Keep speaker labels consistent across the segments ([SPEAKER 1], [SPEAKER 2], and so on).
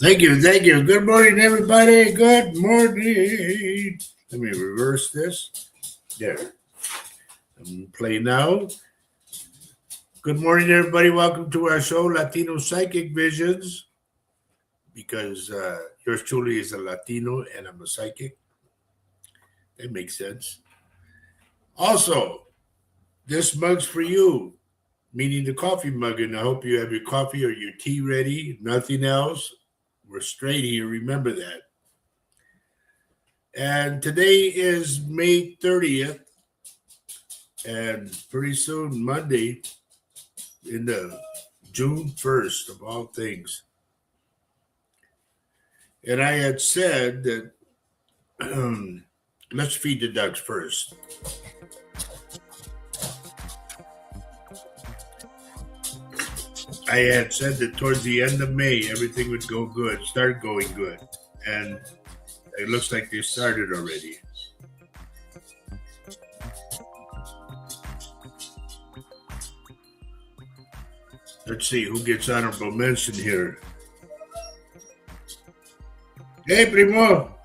[SPEAKER 1] Thank you, thank you. Good morning, everybody. Good morning. Let me reverse this. There. I'm play now. Good morning, everybody. Welcome to our show, Latino Psychic Visions. Because yours truly is a Latino and I'm a psychic. That makes sense. Also, this mug's for you, meaning the coffee mug, and I hope you have your coffee or your tea ready. Nothing else. We're straight here. Remember that. And today is May 30th, and pretty soon, Monday, in the June 1st of all things. And I had said that let's feed the ducks first. I had said that towards the end of May, everything would go good, start going good. And it looks like they started already. Let's see who gets honorable mention here. Hey, Primo.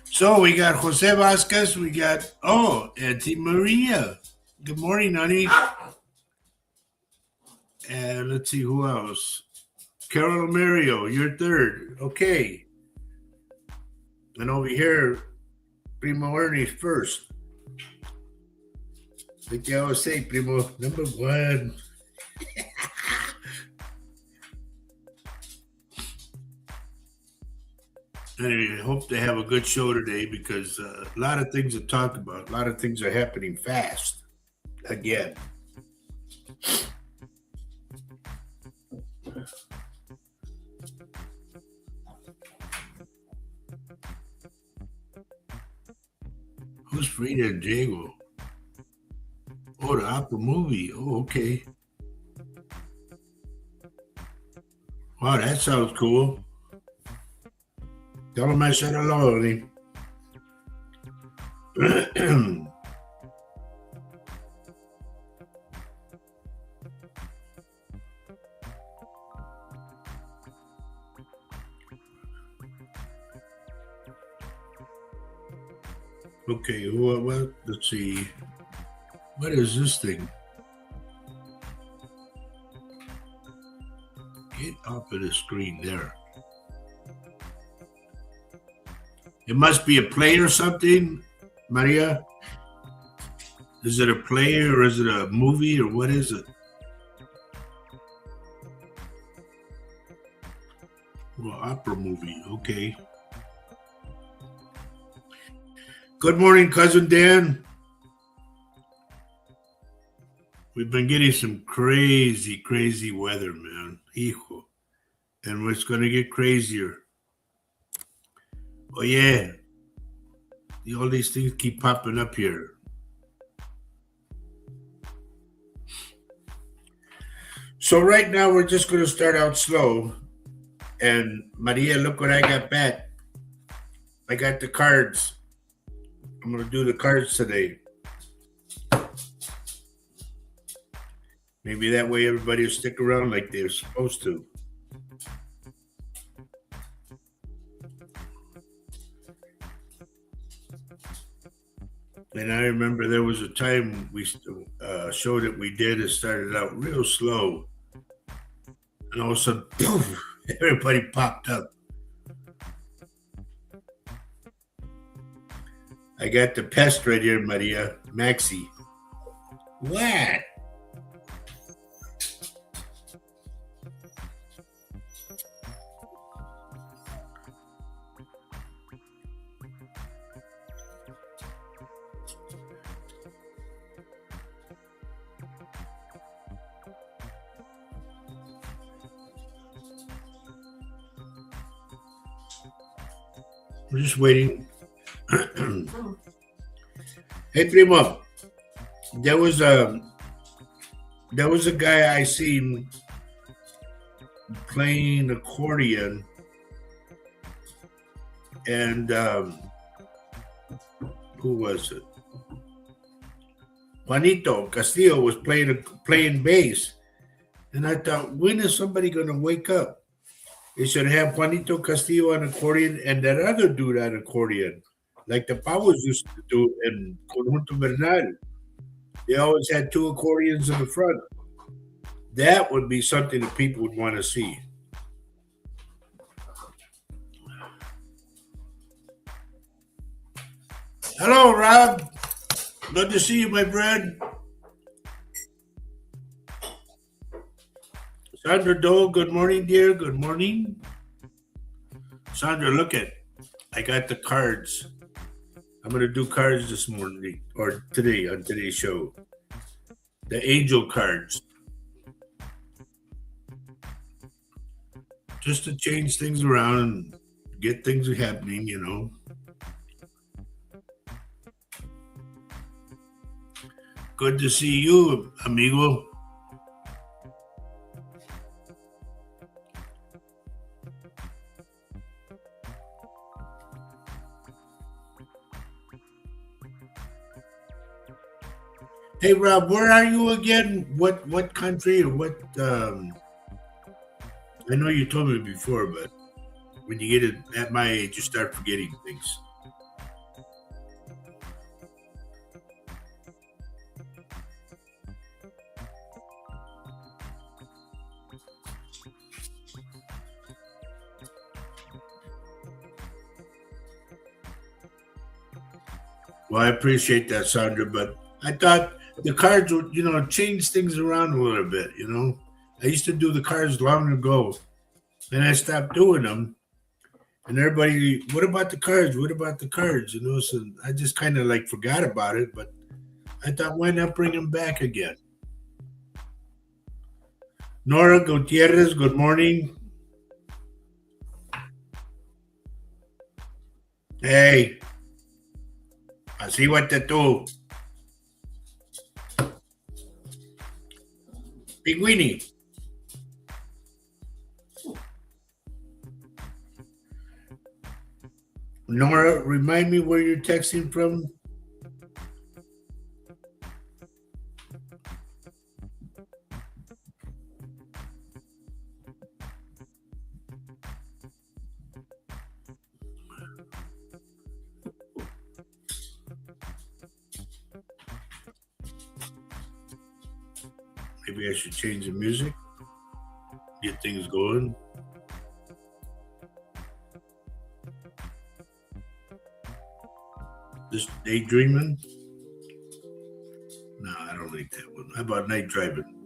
[SPEAKER 1] So we got Jose Vasquez. We got, Auntie Maria. Good morning, honey. And let's see who else. Carol Mario, you're third. Okay. And over here, Primo Ernie's first. Like I always say, Primo, number one. Anyway, I hope they have a good show today because a lot of things to talk about. A lot of things are happening fast. Again. Who's Frida and Diego? Oh, the opera movie. Oh, okay. Wow, that sounds cool. Tell him I said hello, honey. Okay, what? Let's see. What is this thing? Get off of the screen there. It must be a play or something, Maria. Is it a play or is it a movie or what is it? Well, opera movie. Okay. Good morning, Cousin Dan. We've been getting some crazy, crazy weather, man. Hijo. And it's going to get crazier. Oh, yeah. All these things keep popping up here. So right now, we're just going to start out slow. And Maria, look what I got back. I got the cards. I'm going to do the cards today. Maybe that way everybody will stick around like they're supposed to. And I remember there was a time show that we did. It started out real slow. And all of a sudden, poof, everybody popped up. I got the pest right here, Maria. Maxi. What? We're just waiting. Hey, Primo. There was a guy I seen playing accordion, and who was it? Juanito Castillo was playing bass, And I thought, when is somebody going to wake up? They should have Juanito Castillo on accordion and that other dude on accordion, like the Powers used to do in Conjunto Bernal. They always had two accordions in the front. That would be something that people would want to see. Hello, Rob. Good to see you, my friend. Sandra Dole, good morning, dear. Good morning. Sandra, look at, I got the cards. I'm going to do cards this morning or today on today's show. The angel cards. Just to change things around and get things happening, you know. Good to see you, amigo. Hey, Rob, where are you again? What country or what? I know you told me before, but when you get it at my age, you start forgetting things. Well, I appreciate that, Sandra, but I thought the cards would, change things around a little bit, I used to do the cards long ago, and I stopped doing them. And everybody, what about the cards? What about the cards? So I just kind of like forgot about it, but I thought, why not bring them back again? Nora Gutierrez, good morning. Hey, I see what to do. Pinguini. Nora, remind me where you're texting from. Maybe I should change the music, get things going. This daydreaming? No, I don't like that one. How about night driving?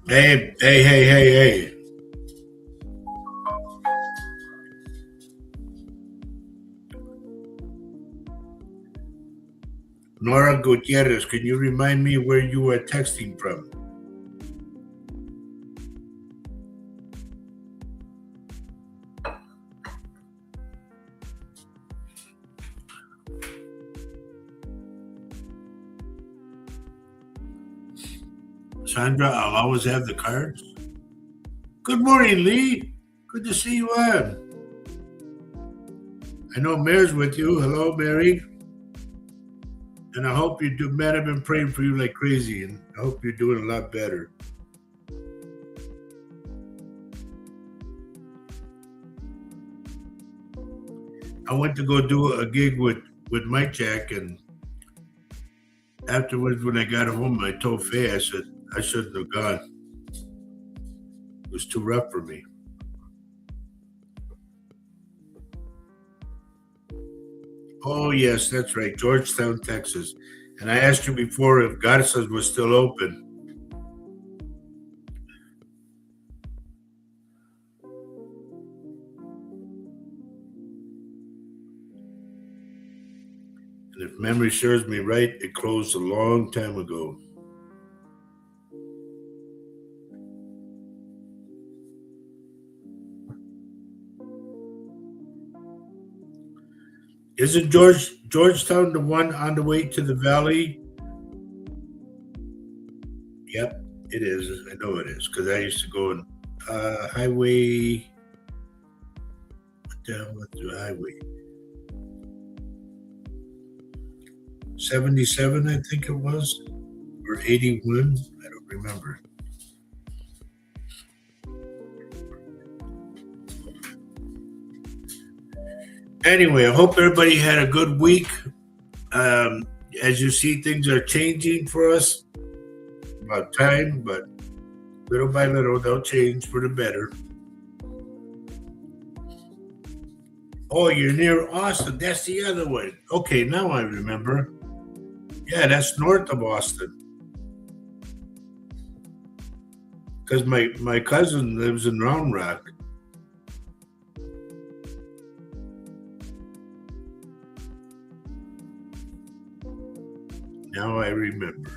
[SPEAKER 1] Hey, hey, hey, hey, hey. Nora Gutierrez, can you remind me where you were texting from? Sandra, I'll always have the cards. Good morning, Lee. Good to see you on. I know Mary's with you. Hello, Mary. And I hope you do. Man, I've been praying for you like crazy, and I hope you're doing a lot better. I went to go do a gig with Mike Jack, and afterwards, when I got home, I told Faye, I said, I shouldn't have gone. It was too rough for me. Oh, yes, that's right. Georgetown, Texas. And I asked you before if Garza was still open. And if memory serves me right, it closed a long time ago. Isn't Georgetown the one on the way to the valley? Yep, it is. I know it is because I used to go on highway. What the hell was the highway? 77, I think it was, or 81. I don't remember. Anyway, I hope everybody had a good week. Um, as you see, things are changing for us. About time, but little by little, they'll change for the better. Oh, you're near Austin. That's the other one. Okay, now I remember. Yeah, that's north of Austin. Because my cousin lives in Round Rock. Now I remember.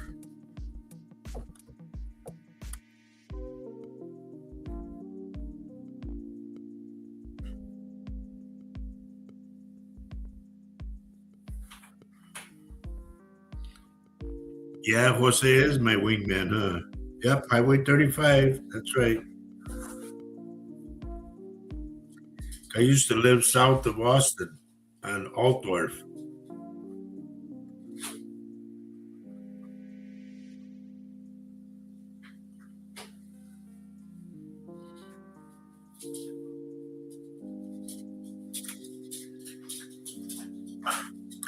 [SPEAKER 1] Yeah, Jose is my wingman, huh? Yep, Highway 35. That's right. I used to live south of Austin on Altdorf.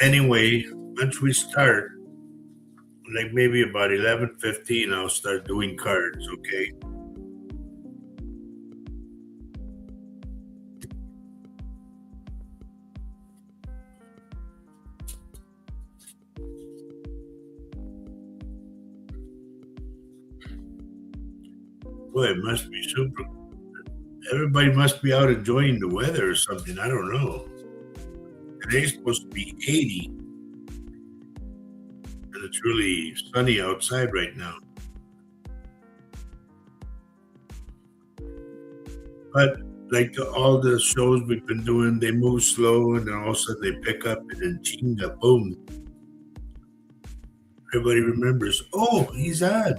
[SPEAKER 1] Anyway, once we start, like maybe about 11:15, I'll start doing cards, okay? Boy, it must be super. Everybody must be out enjoying the weather or something. I don't know. Today's supposed to be 80, and it's really sunny outside right now. But like all the shows we've been doing, they move slow and then all of a sudden they pick up and then chinga, boom. Everybody remembers, oh, he's on.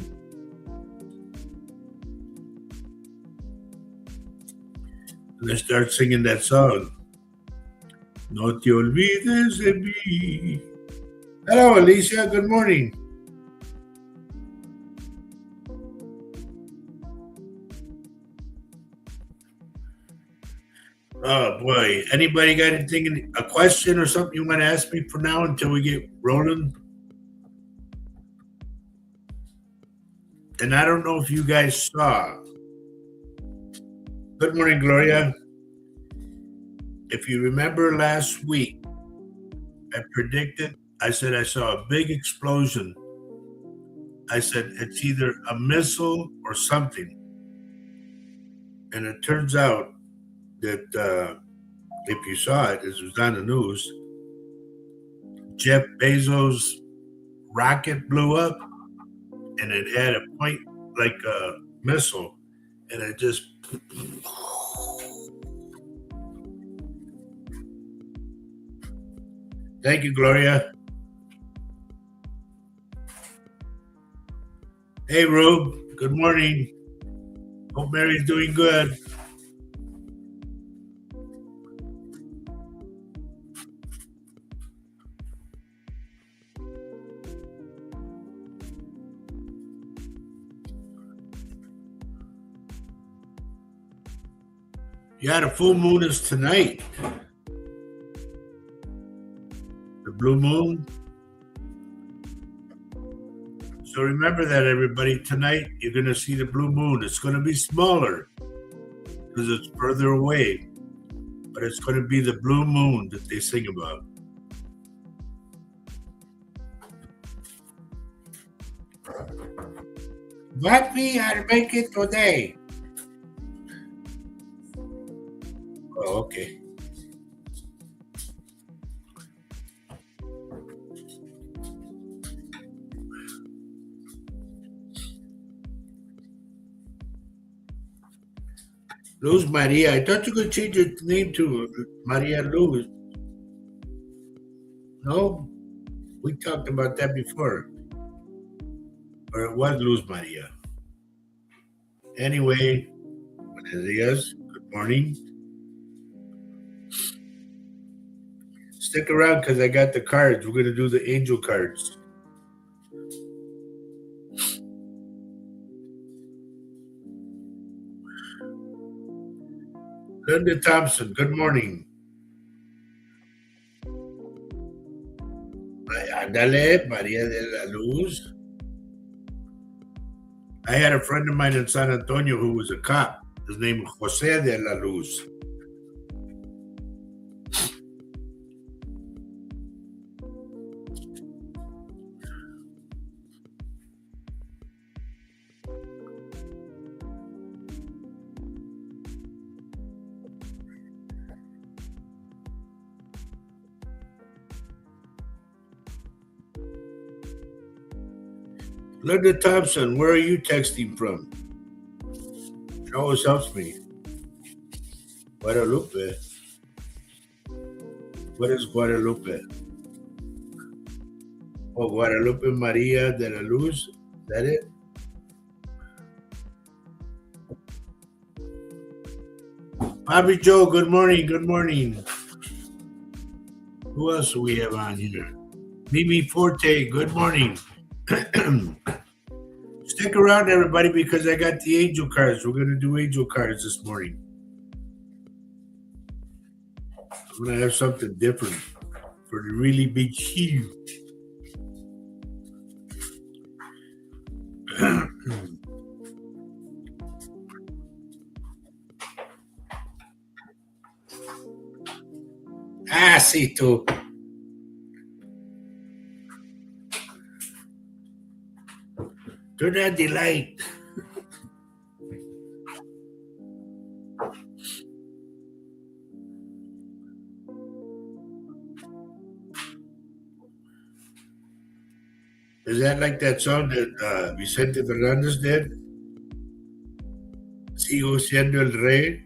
[SPEAKER 1] And they start singing that song. No te olvides de mí. Hello, Alicia. Good morning. Oh boy. Anybody got anything, a question or something you want to ask me for now until we get rolling? And I don't know if you guys saw. Good morning, Gloria. If you remember last week, I predicted, I said I saw a big explosion. I said it's either a missile or something. And it turns out that if you saw it, it was on the news. Jeff Bezos' rocket blew up and it had a point like a missile and it just. Thank you, Gloria. Hey, Rube. Good morning. Hope Mary's doing good. Yeah, the full moon is tonight. The blue moon. So remember that, everybody. Tonight, you're going to see the blue moon. It's going to be smaller because it's further away, but it's going to be the blue moon that they sing about. What we are making today? Oh, okay. Luz Maria. I thought you could change your name to Maria Luz. No, we talked about that before. Or it was Luz Maria. Anyway, buenos dias. Good morning. Stick around because I got the cards. We're going to do the angel cards. Linda Thompson, good morning. Ándale, Maria de la Luz. I had a friend of mine in San Antonio who was a cop. His name was Jose de la Luz. Linda Thompson, where are you texting from? It always helps me. Guadalupe. What is Guadalupe? Oh, Guadalupe Maria de la Luz. Is that it? Bobby Joe, good morning. Good morning. Who else do we have on here? Mimi Forte, good morning. Stick around, everybody, because I got the angel cards. We're going to do angel cards this morning. I'm going to have something different for the really big huge. Sí, tú. Turn on the light. Is that like that song that Vicente Fernandez did? Sigo siendo el rey.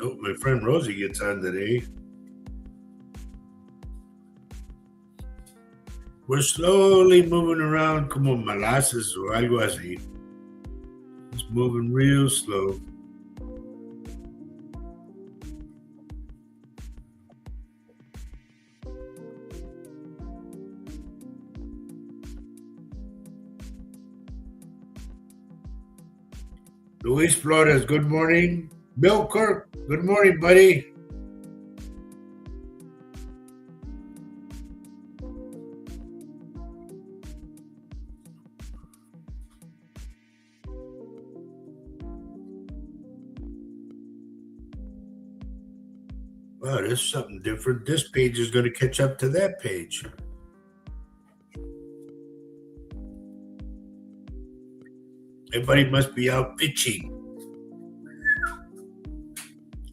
[SPEAKER 1] Oh, my friend Rosie gets on today. We're slowly moving around como molasses o algo así. It's moving real slow. Luis Flores, good morning. Bill Kirk, good morning, buddy. Wow, there's something different. This page is going to catch up to that page. Everybody must be out pitching.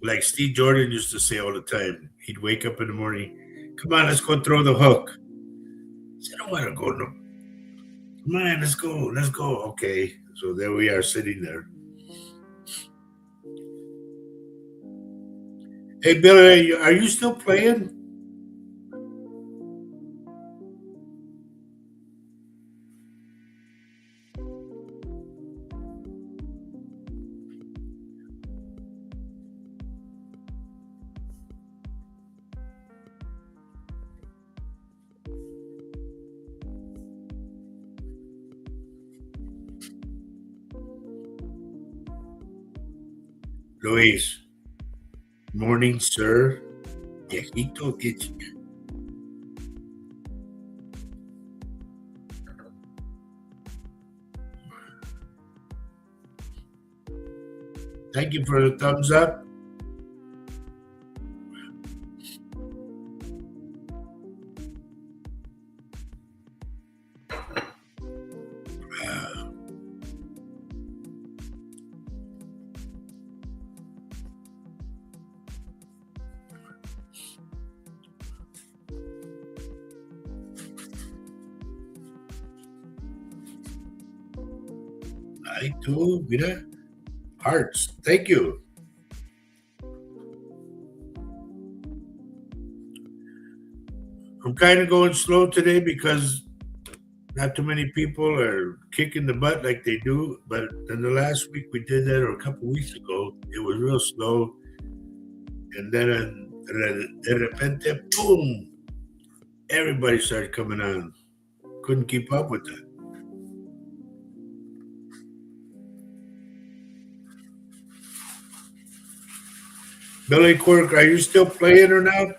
[SPEAKER 1] Like Steve Jordan used to say all the time. He'd wake up in the morning, come on, let's go throw the hook. I said, I don't want to go. No. Come on, let's go. Let's go. Okay. So there we are sitting there. Hey, Billy, are you still playing? Luis. Morning, sir. Viejito, thank you for the thumbs up. I too, mira, hearts. Thank you. I'm kind of going slow today because not too many people are kicking the butt like they do. But in the last week we did that, or a couple weeks ago, it was real slow. And then de repente, boom, everybody started coming on. Couldn't keep up with that. Billy Quirk, are you still playing or not?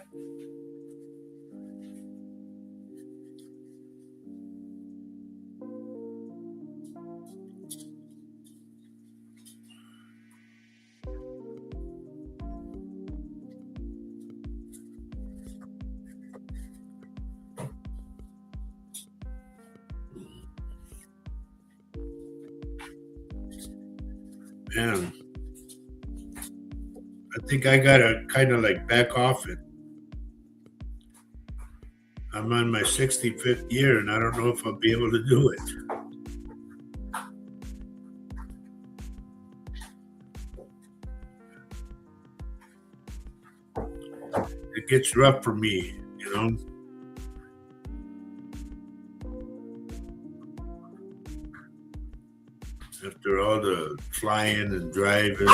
[SPEAKER 1] Man, I think I gotta kind of like back off it. I'm on my 65th year, and I don't know if I'll be able to do it. It gets rough for me, you know. After all the flying and driving.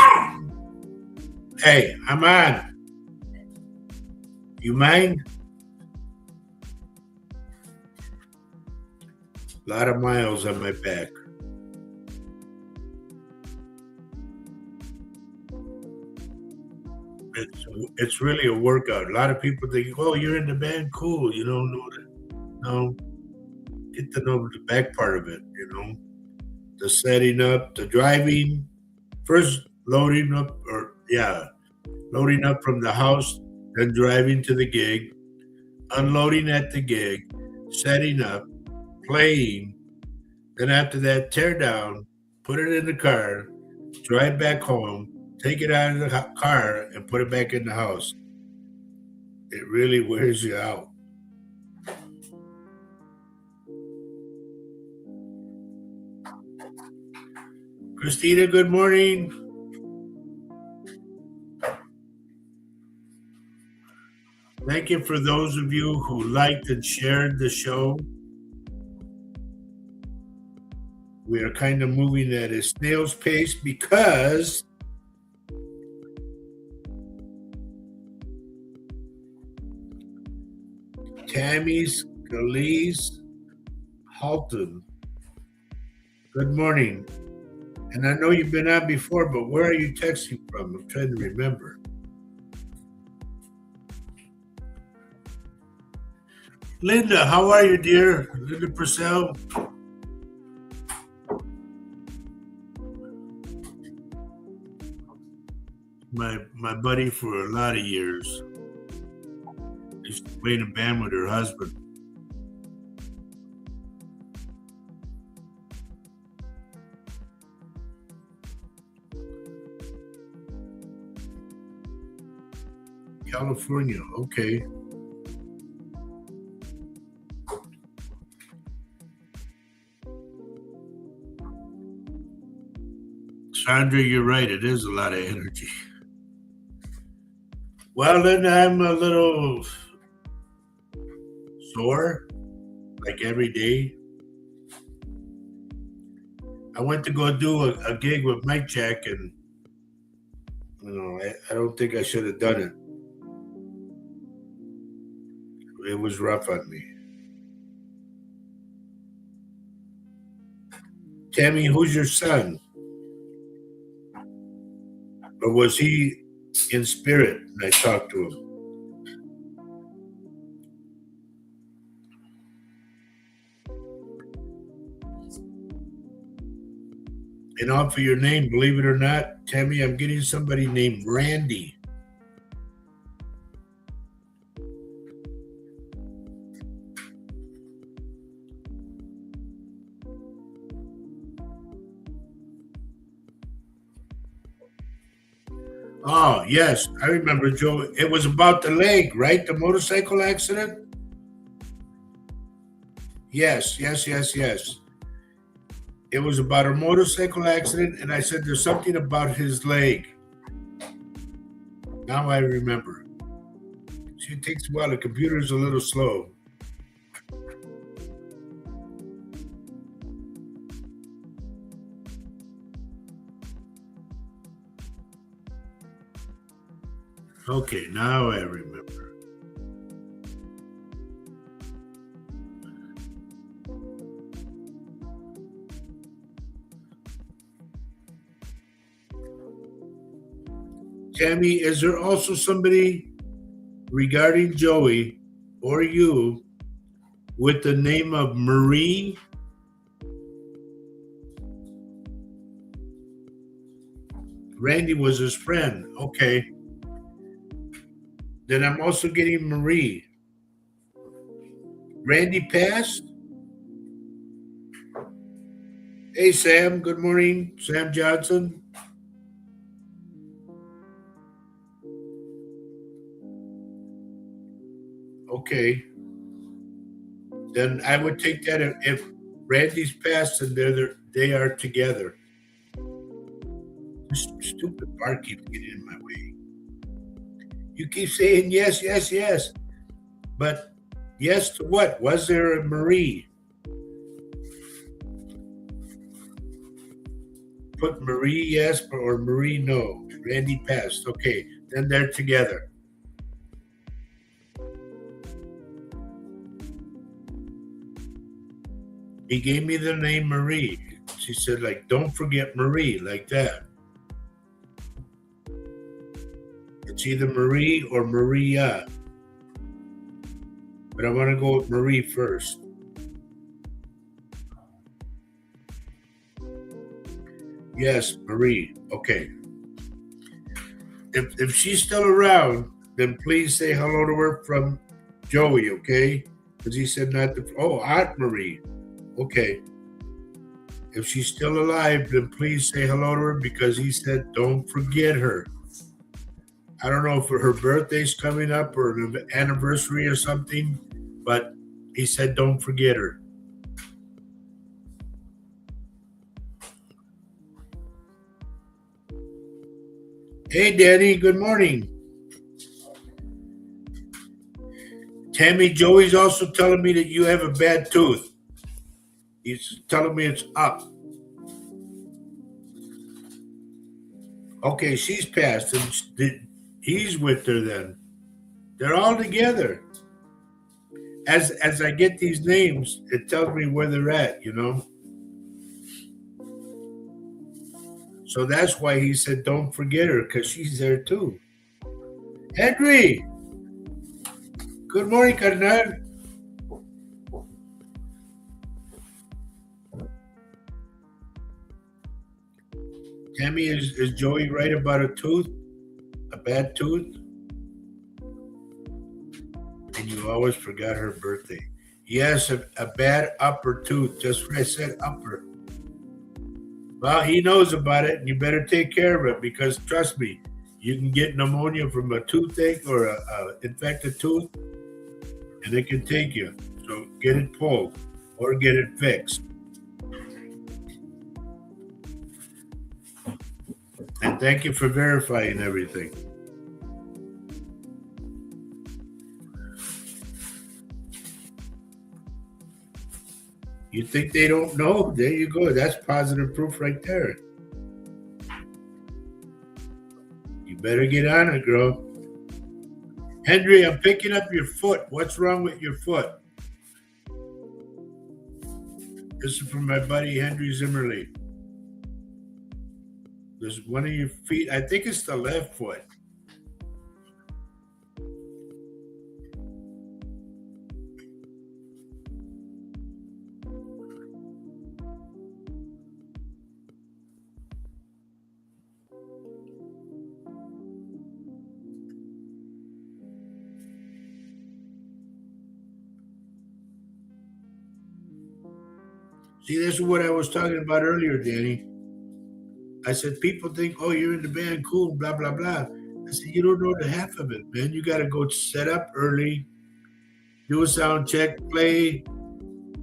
[SPEAKER 1] Hey, I'm on. You mind? A lot of miles on my back. It's really a workout. A lot of people think, "Oh, you're in the band, cool." You know, no, get to know the back part of it. You know, the setting up, the driving, first loading up, loading up from the house, then driving to the gig, unloading at the gig, setting up, playing. Then after that, tear down, put it in the car, drive back home, take it out of the car, and put it back in the house. It really wears you out. Christina, good morning. Thank you for those of you who liked and shared the show. We are kind of moving at a snail's pace because Tammy Scalise Halton. Good morning. And I know you've been on before, but where are you texting from? I'm trying to remember. Linda, how are you, dear? Linda Purcell. My buddy for a lot of years. Used to play in a band with her husband. California, okay. Sandra, you're right. It is a lot of energy. Well, then I'm a little sore, like every day. I went to go do a gig with Mike Jack, and I don't think I should have done it. It was rough on me. Tammy, who's your son? Or was he in spirit when I talked to him? And off of your name, believe it or not, Tammy, I'm getting somebody named Randy. Oh, yes, I remember, Joe. It was about the leg, right? The motorcycle accident? Yes, yes, yes, yes. It was about a motorcycle accident, and I said there's something about his leg. Now I remember. See, it takes a while. The computer's a little slow. Okay, now I remember. Tammy, is there also somebody regarding Joey or you with the name of Marie? Randy was his friend. Okay. Then I'm also getting Marie. Randy passed? Hey, Sam. Good morning. Sam Johnson. Okay. Then I would take that if Randy's passed and they are together. This stupid bar keeps getting in my way. You keep saying yes, yes, yes. But yes to what? Was there a Marie? Put Marie yes or Marie no. Randy passed. Okay. Then they're together. He gave me the name Marie. She said, like, don't forget Marie, like that. It's either Marie or Maria. But I want to go with Marie first. Yes, Marie. Okay. If she's still around, then please say hello to her from Joey, okay? Because he said not to. Oh, Aunt Marie. Okay. If she's still alive, then please say hello to her because he said don't forget her. I don't know if her birthday's coming up or an anniversary or something, but he said don't forget her. Hey, Danny, good morning. Tammy, Joey's also telling me that you have a bad tooth. He's telling me it's up. Okay, she's passed, and he's with her then. They're all together. As I get these names, it tells me where they're at, you know? So that's why he said don't forget her, because she's there too. Henry! Good morning, Carnal. Tammy, is Joey right about a tooth? A bad tooth? And you always forgot her birthday. Yes, a bad upper tooth. Just what I said, upper. Well, he knows about it, and you better take care of it because trust me, you can get pneumonia from a toothache or a infected tooth, and it can take you. So get it pulled or get it fixed. And thank you for verifying everything. You think they don't know? There you go. That's positive proof right there. You better get on it, girl. Henry, I'm picking up your foot. What's wrong with your foot? This is from my buddy Henry Zimmerly. There's one of your feet. I think it's the left foot. See, this is what I was talking about earlier, Danny. I said, people think, oh, you're in the band, cool, blah, blah, blah. I said, you don't know the half of it, man. You got to go set up early, do a sound check, play.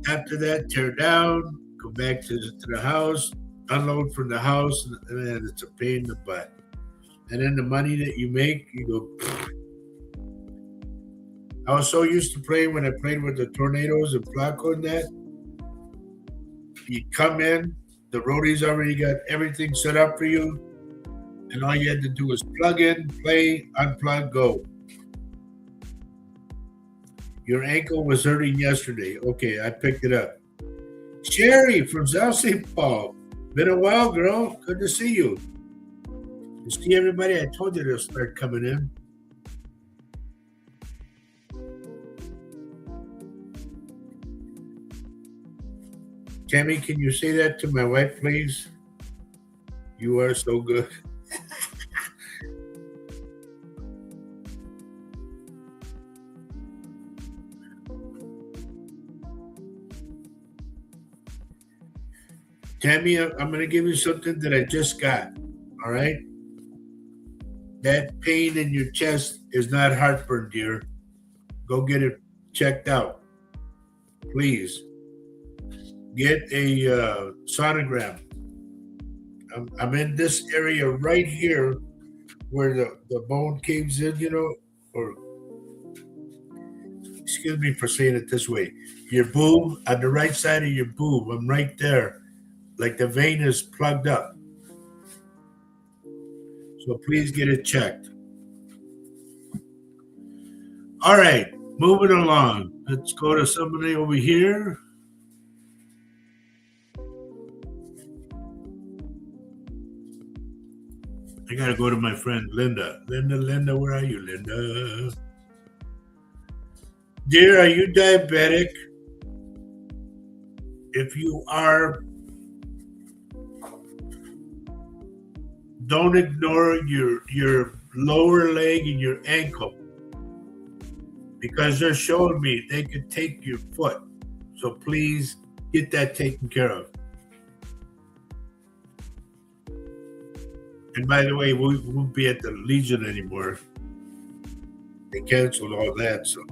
[SPEAKER 1] After that, tear down. go back to the house, unload from the house, and then it's a pain in the butt. And then the money that you make, you go. I was so used to playing when I played with the Tornadoes and Flaco and that. You come in, the roadies already got everything set up for you, and all you had to do was plug in, play, unplug, go. Your ankle was hurting yesterday. Okay, I picked it up. Sherry from South St. Paul. Been a while, girl. Good to see you. You see everybody? I told you they'll start coming in. Tammy, can you say that to my wife, please? You are so good. Tammy, I'm going to give you something that I just got. All right? That pain in your chest is not heartburn, dear. Go get it checked out. Please. Get a sonogram. I'm in this area right here where the bone caves in, or excuse me for saying it this way. Your boob, on the right side of your boob, I'm right there. Like the vein is plugged up. So please get it checked. All right, moving along. Let's go to somebody over here. I gotta go to my friend Linda. Linda, where are you, Linda? Dear, are you diabetic? If you are, don't ignore your lower leg and your ankle, because they're showing me they could take your foot. So please get that taken care of. And by the way, we won't be at the Legion anymore. They canceled all that. So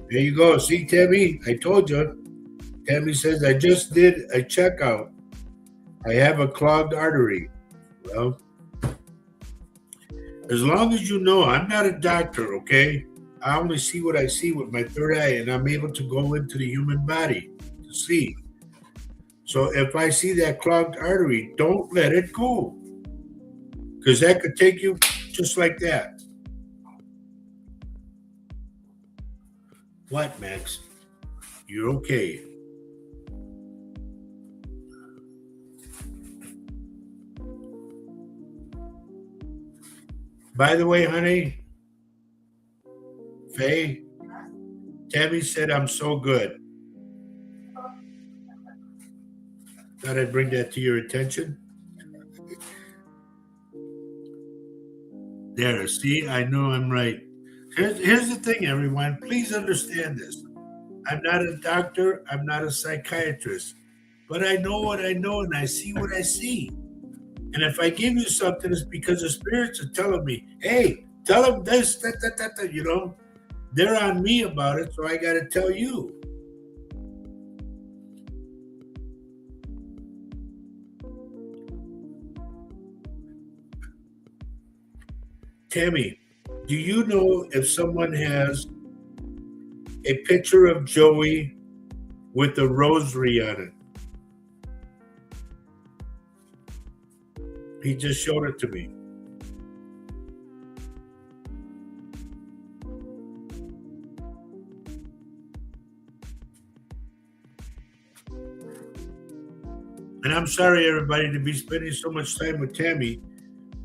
[SPEAKER 1] there you go. See, Tammy, I told you. Tammy says, I just did a checkout. I have a clogged artery. Well, as long as you know, I'm not a doctor, okay? I only see what I see with my third eye, and I'm able to go into the human body to see. So if I see that clogged artery, don't let it go, because that could take you just like that. What, Max? You're okay. By the way, honey, Faye, Tammy said I'm so good. Thought I'd bring that to your attention. There, see, I know I'm right. Here's the thing, everyone. Please understand this. I'm not a doctor, I'm not a psychiatrist, but I know what I know and I see what I see. And if I give you something, it's because the spirits are telling me, hey, tell them this, that. They're on me about it, so I got to tell you. Tammy, do you know if someone has a picture of Joey with a rosary on it? He just showed it to me. And I'm sorry, everybody, to be spending so much time with Tammy,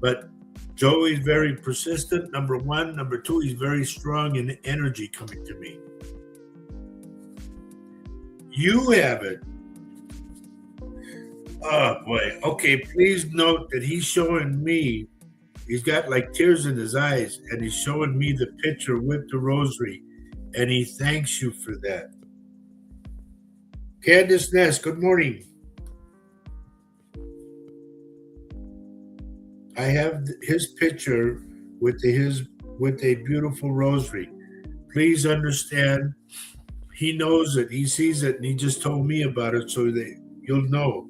[SPEAKER 1] but Joey's very persistent, number one. Number two, he's very strong in energy coming to me. You have it. Oh, boy. Okay, please note that he's showing me, he's got like tears in his eyes, and he's showing me the picture with the rosary, and he thanks you for that. Candace Ness, good morning. I have his picture with a beautiful rosary. please understand, he knows it, he sees it, and he just told me about it so that you'll know.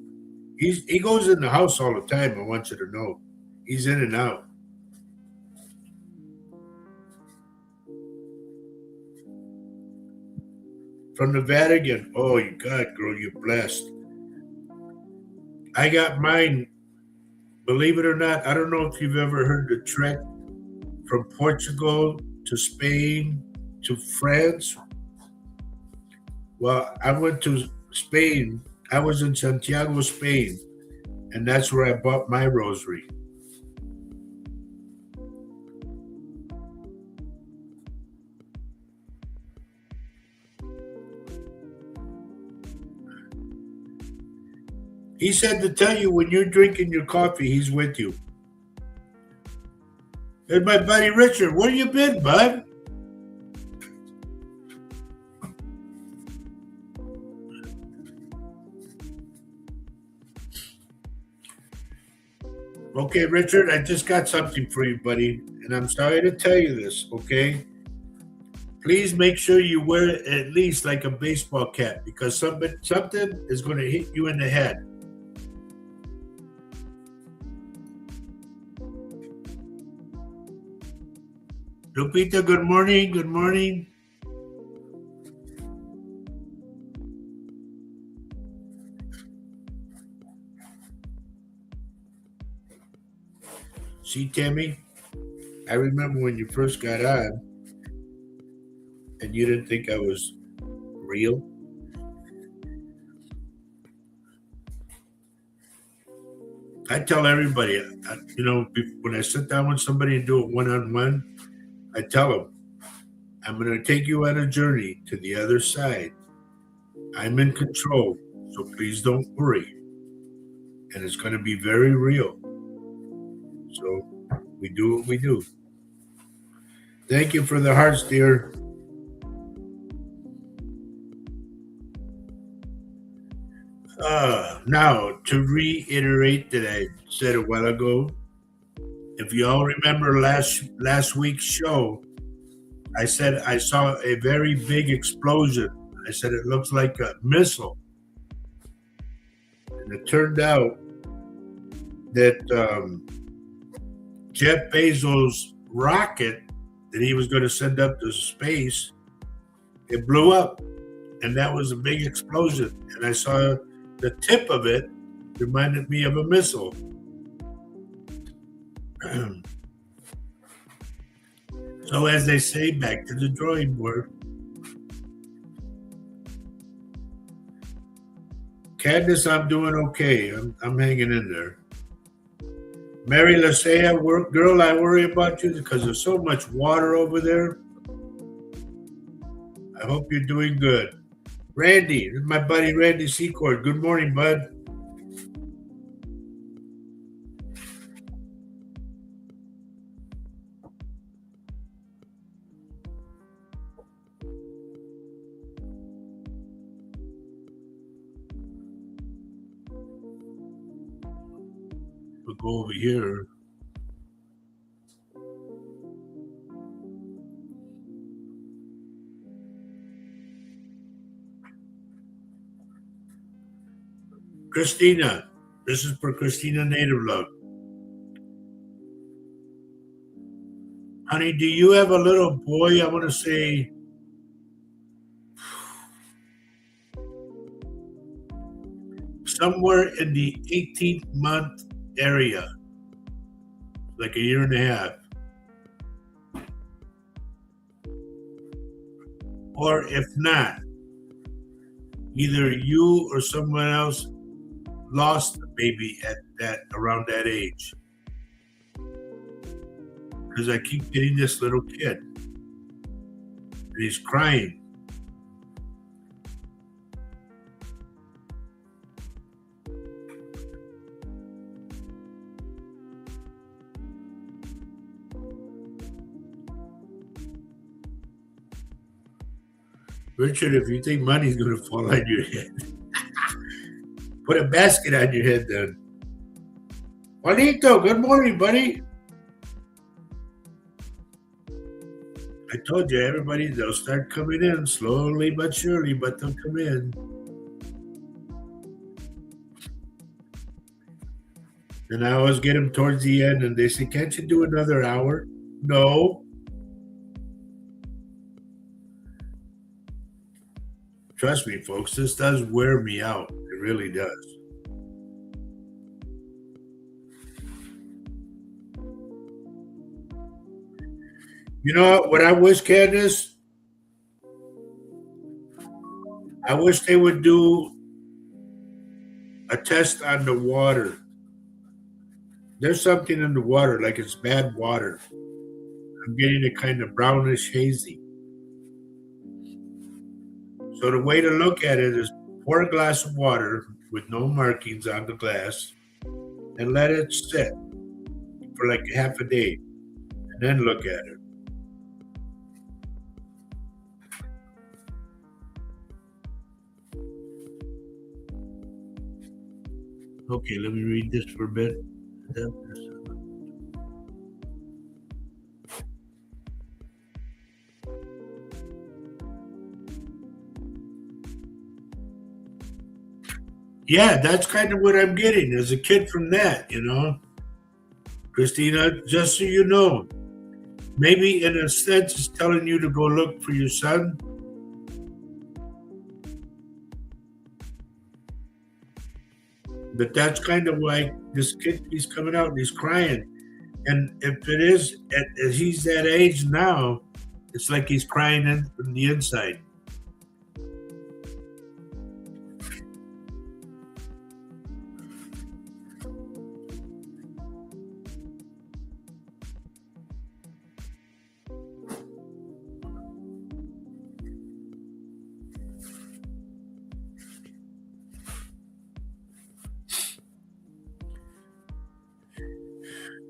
[SPEAKER 1] He goes in the house all the time. I want you to know, he's in and out. From the Vatican. Oh, you God, girl, you're blessed. I got mine. Believe it or not, I don't know if you've ever heard the trek from Portugal to Spain to France. Well, I went to Spain. I was in Santiago, Spain, and that's where I bought my rosary. He said to tell you when you're drinking your coffee, he's with you. And my buddy Richard, where you been, bud? Okay, Richard, I just got something for you, buddy. And I'm sorry to tell you this, okay? Please make sure you wear it at least like a baseball cap because something is going to hit you in the head. Lupita, good morning. Good morning. See, Tammy, I remember when you first got on and you didn't think I was real. I tell everybody, when I sit down with somebody and do it one-on-one, I tell them, I'm going to take you on a journey to the other side. I'm in control, so please don't worry. And it's going to be very real. So we do what we do. Thank you for the hearts, dear. Now, to reiterate that I said a while ago, if you all remember last week's show, I said I saw a very big explosion. I said it looks like a missile. And it turned out that Jeff Bezos' rocket that he was going to send up to space, it blew up. And that was a big explosion. And I saw the tip of it reminded me of a missile. So as they say, back to the drawing board. Candace, I'm doing okay. I'm hanging in there. Mary Lasea, girl, I worry about you because there's so much water over there. I hope you're doing good. Randy, this is my buddy Randy Secord. Good morning, bud. We'll go over here. Christina, this is for Christina Native Love. Honey, do you have a little boy? I want to say somewhere in the 18th month area, like a year and a half. Or if not, either you or someone else lost the baby at around that age. Because I keep getting this little kid. And he's crying. Richard, if you think money's going to fall on your head, put a basket on your head then. Juanito, good morning, buddy. I told you, everybody, they'll start coming in slowly but surely, but they'll come in. And I always get them towards the end, and they say, "Can't you do another hour?" No. Trust me, folks, this does wear me out. It really does. You know what I wish, Candace? I wish they would do a test on the water. There's something in the water, like it's bad water. I'm getting it kind of brownish hazy. So the way to look at it is pour a glass of water with no markings on the glass and let it sit for like half a day and then look at it. Okay, let me read this for a bit. Yeah, that's kind of what I'm getting as a kid from that, you know. Christina, just so you know, maybe in a sense it's telling you to go look for your son. But that's kind of why this kid he's coming out and he's crying. And if it is, he's that age now, it's like he's crying in from the inside.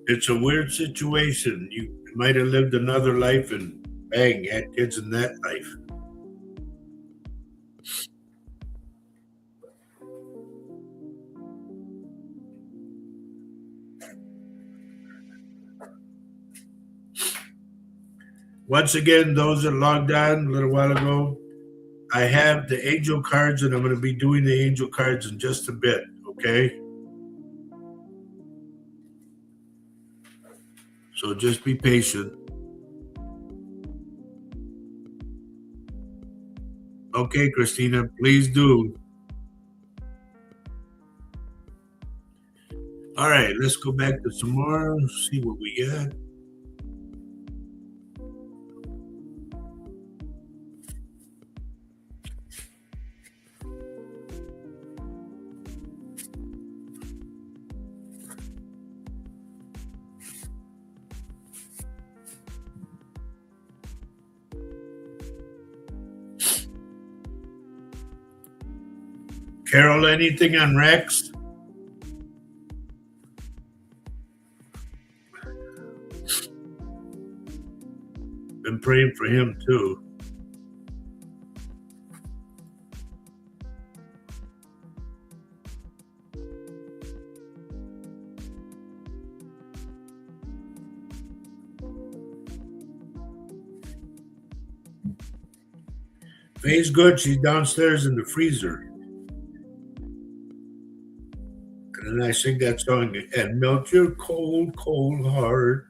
[SPEAKER 1] It's a weird situation. You might have lived another life and bang, had kids in that life. Once again, those that logged on a little while ago, I have the angel cards and I'm going to be doing the angel cards in just a bit, okay? So just be patient. Okay, Christina, please do. All right, let's go back to some more, see what we got. Carol, anything on Rex? Been praying for him too. Faye's good. She's downstairs in the freezer. And then I sing that song and melt your cold, cold heart.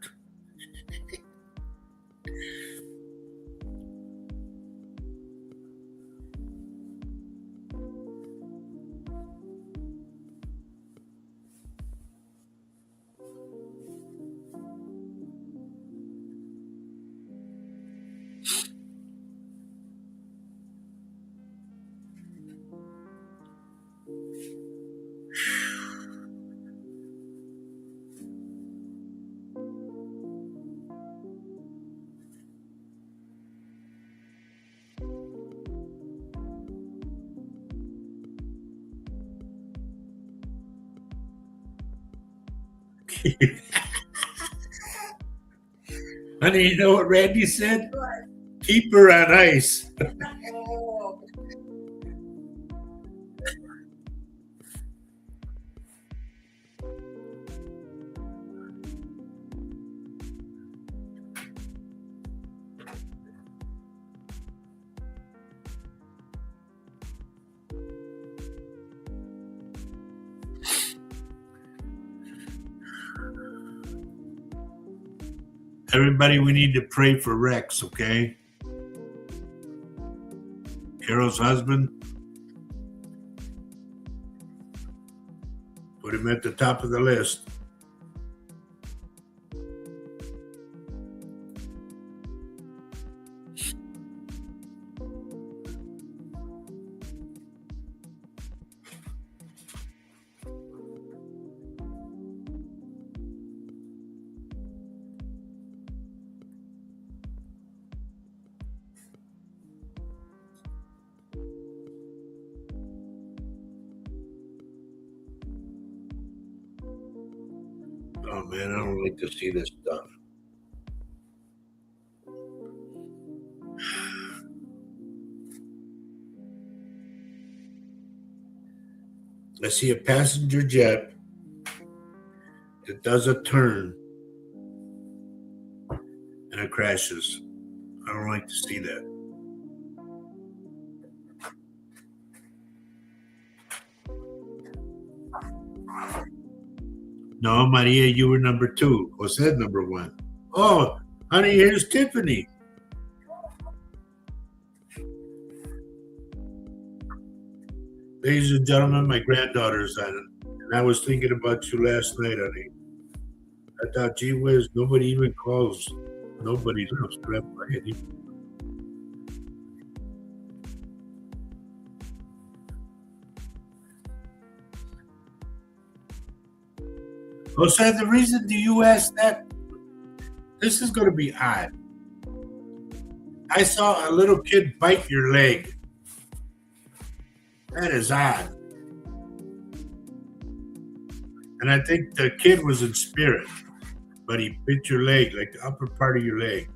[SPEAKER 1] Honey, you know what Randy said? Keep her on ice. Everybody, we need to pray for Rex, okay? Carol's husband. Put him at the top of the list. Oh man, I don't like to see this stuff. I see a passenger jet that does a turn and it crashes. I don't like to see that. No, Maria, you were number 2. Jose number 1. Oh, honey, here's Tiffany. Ladies and gentlemen, my granddaughter's on it. And I was thinking about you last night, honey. I thought, gee whiz, nobody even calls. Nobody's upset by it. Jose, the reason you asked that, this is going to be odd. I saw a little kid bite your leg. That is odd. And I think the kid was in spirit, but he bit your leg, like the upper part of your leg,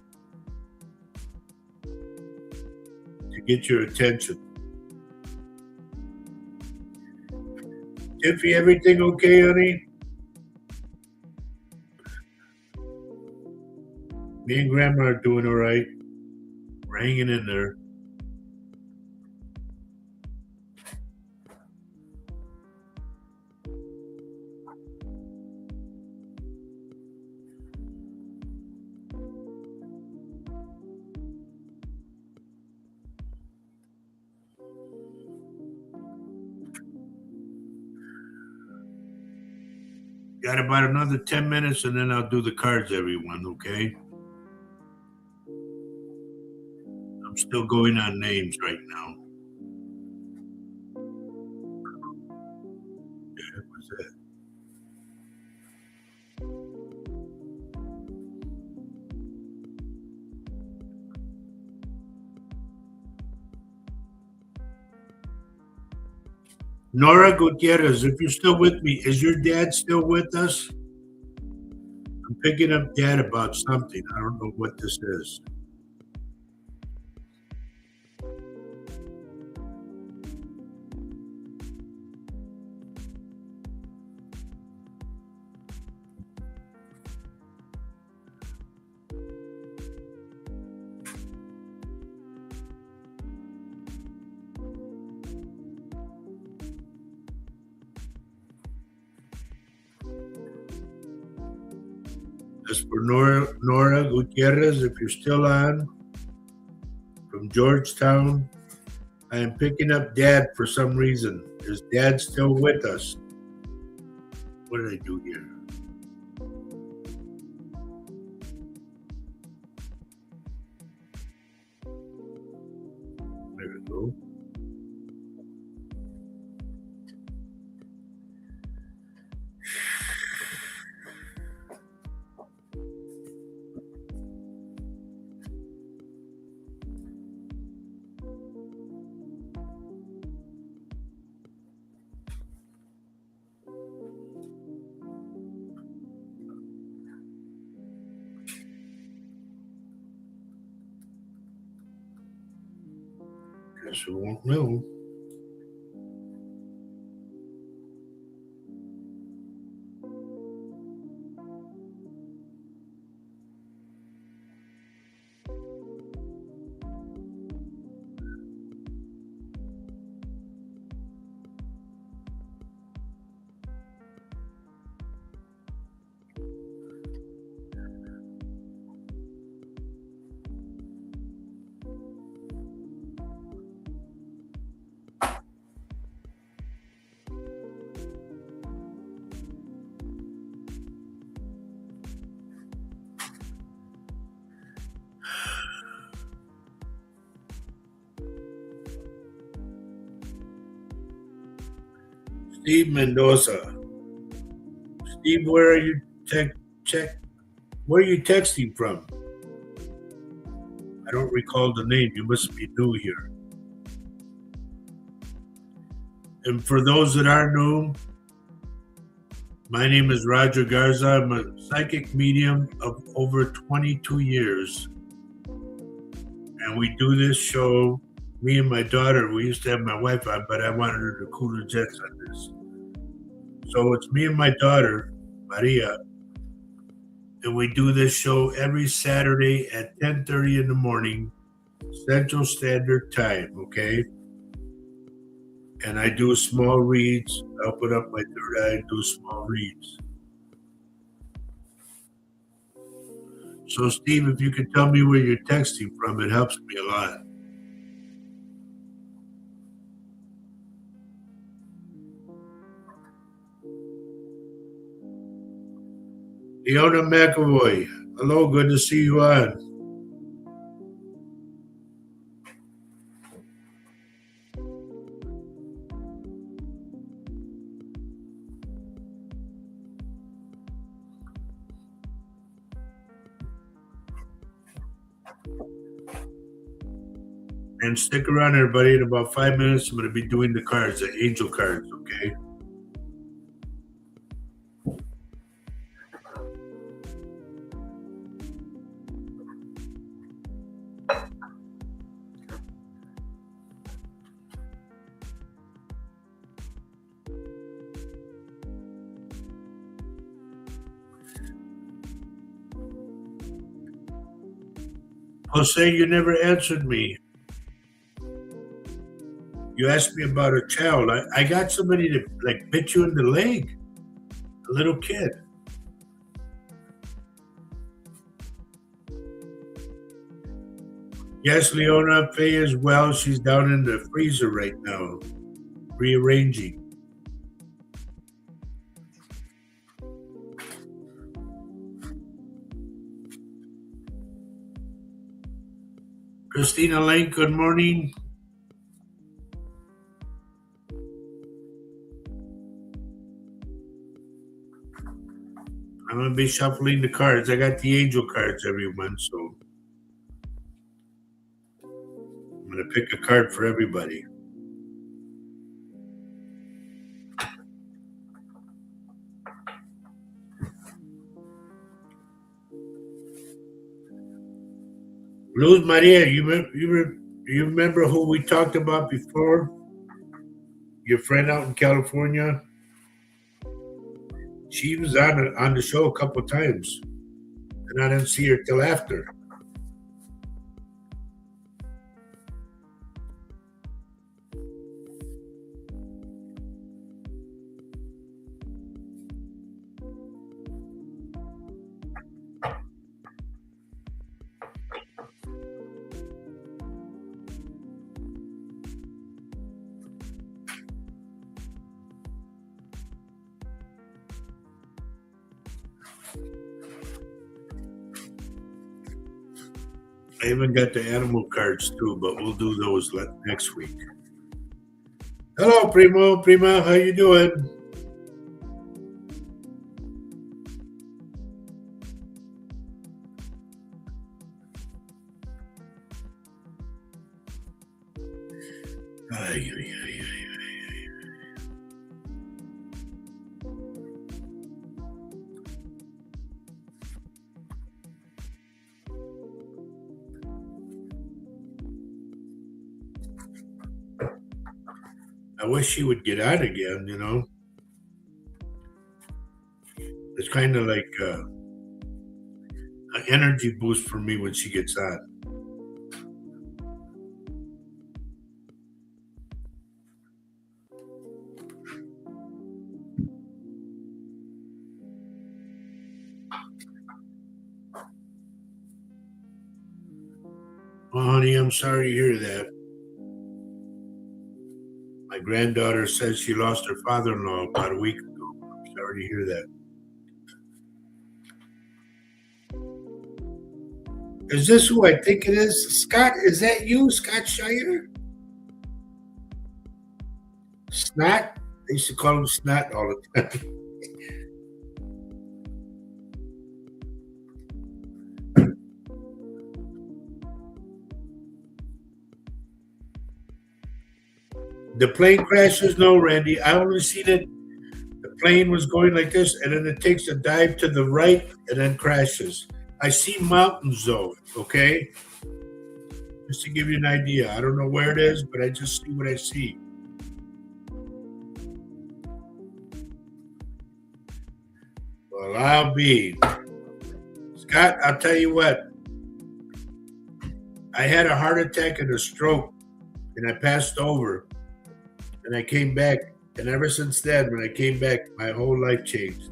[SPEAKER 1] to get your attention. Tiffy, everything okay, honey? Me and Grandma are doing all right. We're hanging in there. Got about another 10 minutes and then I'll do the cards, everyone, okay? I'm still going on names right now. Yeah, what's that? Nora Gutierrez, if you're still with me, is your dad still with us? I'm picking up dad about something. I don't know what this is. As for Nora Gutierrez, if you're still on, from Georgetown, I am picking up Dad for some reason. Is Dad still with us? What did I do here? There we go. Guess we won't know. Steve Mendoza. Steve, where are you check where are you texting from? I don't recall the name. You must be new here. And for those that are new, my name is Roger Garza. I'm a psychic medium of over 22 years. And we do this show, me and my daughter. We used to have my wife on, but I wanted her to cool her jets on this. So it's me and my daughter, Maria. And we do this show every Saturday at 10:30 in the morning, Central Standard Time, okay? And I do small reads. I open up my third eye and do small reads. So, Steve, if you could tell me where you're texting from, it helps me a lot. Leona McAvoy, hello, good to see you on. And stick around, everybody. In about 5 minutes, I'm going to be doing the cards, the angel cards, okay? Jose, you never answered me. You asked me about a child. I got somebody to like bit you in the leg, a little kid. Yes, Leona Faye as well. She's down in the freezer right now, rearranging. Christina Lane, good morning. I'm going to be shuffling the cards. I got the angel cards, everyone, so I'm going to pick a card for everybody. Luz Maria, you remember who we talked about before? Your friend out in California? She was on the show a couple times, and I didn't see her till after. I even got the animal cards too, but we'll do those next week. Hello, Prima, how you doing? Ay, ay, ay, ay. I wish she would get on again, you know. It's kind of like an energy boost for me when she gets on. Oh, honey, I'm sorry to hear that. My granddaughter says she lost her father-in-law about a week ago. I'm sorry to hear that. Is this who I think it is? Scott, is that you, Scott Shire? Snot? I used to call him Snot all the time. The plane crashes? No, Randy. I only seen it. The plane was going like this, and then it takes a dive to the right and then crashes. I see mountains though, okay? Just to give you an idea. I don't know where it is, but I just see what I see. Well, I'll be. Scott, I'll tell you what. I had a heart attack and a stroke, and I passed over, and I came back. And ever since then, when I came back, my whole life changed.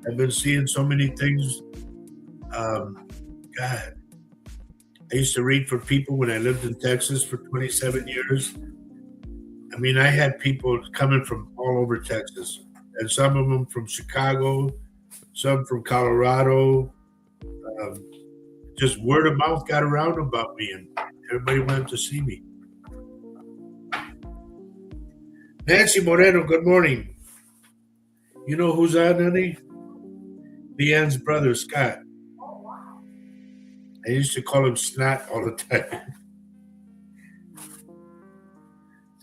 [SPEAKER 1] I've been seeing so many things. God, I used to read for people when I lived in Texas for 27 years. I mean, I had people coming from all over Texas, and some of them from Chicago, some from Colorado. Um, just word of mouth got around about me, and everybody wanted to see me. Nancy Moreno, good morning. You know who's on, honey? Leanne's brother, Scott. I used to call him Snot all the time.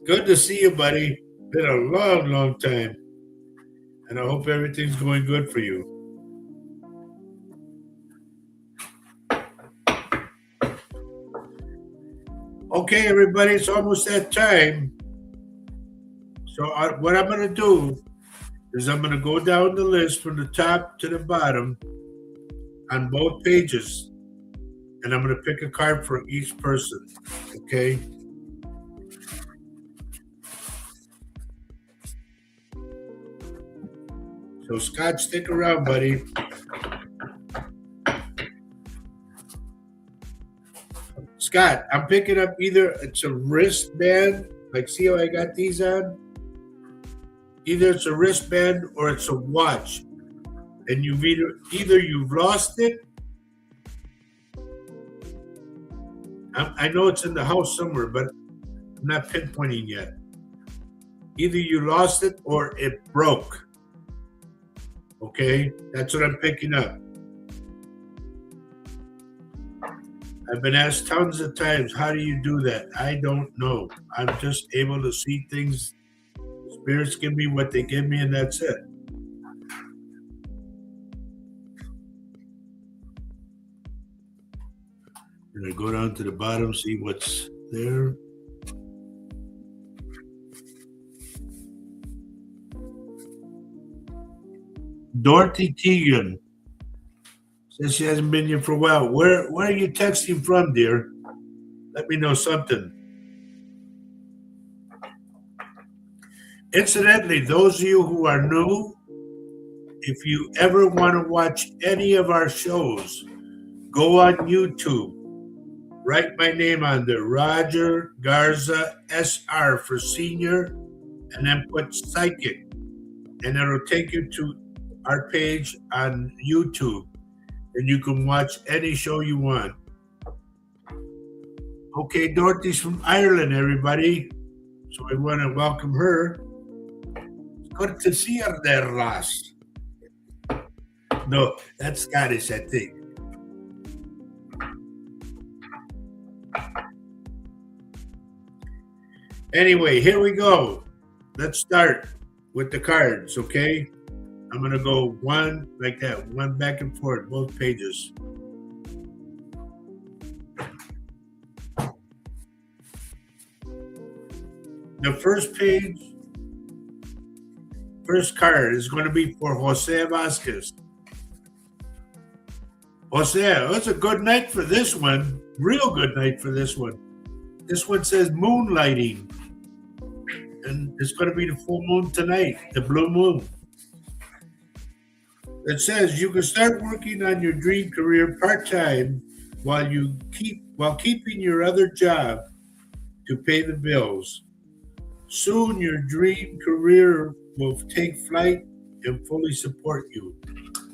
[SPEAKER 1] Good to see you, buddy. Been a long, long time. And I hope everything's going good for you. Okay, everybody, it's almost that time. So what I'm going to do is I'm going to go down the list from the top to the bottom on both pages. And I'm going to pick a card for each person. Okay? So, Scott, stick around, buddy. Scott, I'm picking up either it's a wristband, like see how I got these on? Either it's a wristband or it's a watch. And you've either you've lost it. I know it's in the house somewhere, but I'm not pinpointing yet. Either you lost it or it broke. Okay? That's what I'm picking up. I've been asked tons of times, how do you do that? I don't know. I'm just able to see things. Spirits give me what they give me, and that's it. I'm going to go down to the bottom, see what's there. Dorothy Teagan says she hasn't been here for a while. Where are you texting from, dear? Let me know something. Incidentally, those of you who are new, if you ever want to watch any of our shows, go on YouTube. Write my name on there, Roger Garza SR for senior, and then put psychic. And it'll take you to our page on YouTube. And you can watch any show you want. Okay, Dorothy's from Ireland, everybody. So I want to welcome her. Good to see her there, Ross. No, that's Scottish, I think. Anyway, here we go. Let's start with the cards, okay? I'm going to go one like that, one back and forth, both pages. The first page, first card is going to be for Jose Vasquez. Jose, it's a good night for this one. Real good night for this one. This one says moonlighting. And it's going to be the full moon tonight, the blue moon. It says you can start working on your dream career part-time while keeping your other job to pay the bills. Soon your dream career will take flight and fully support you.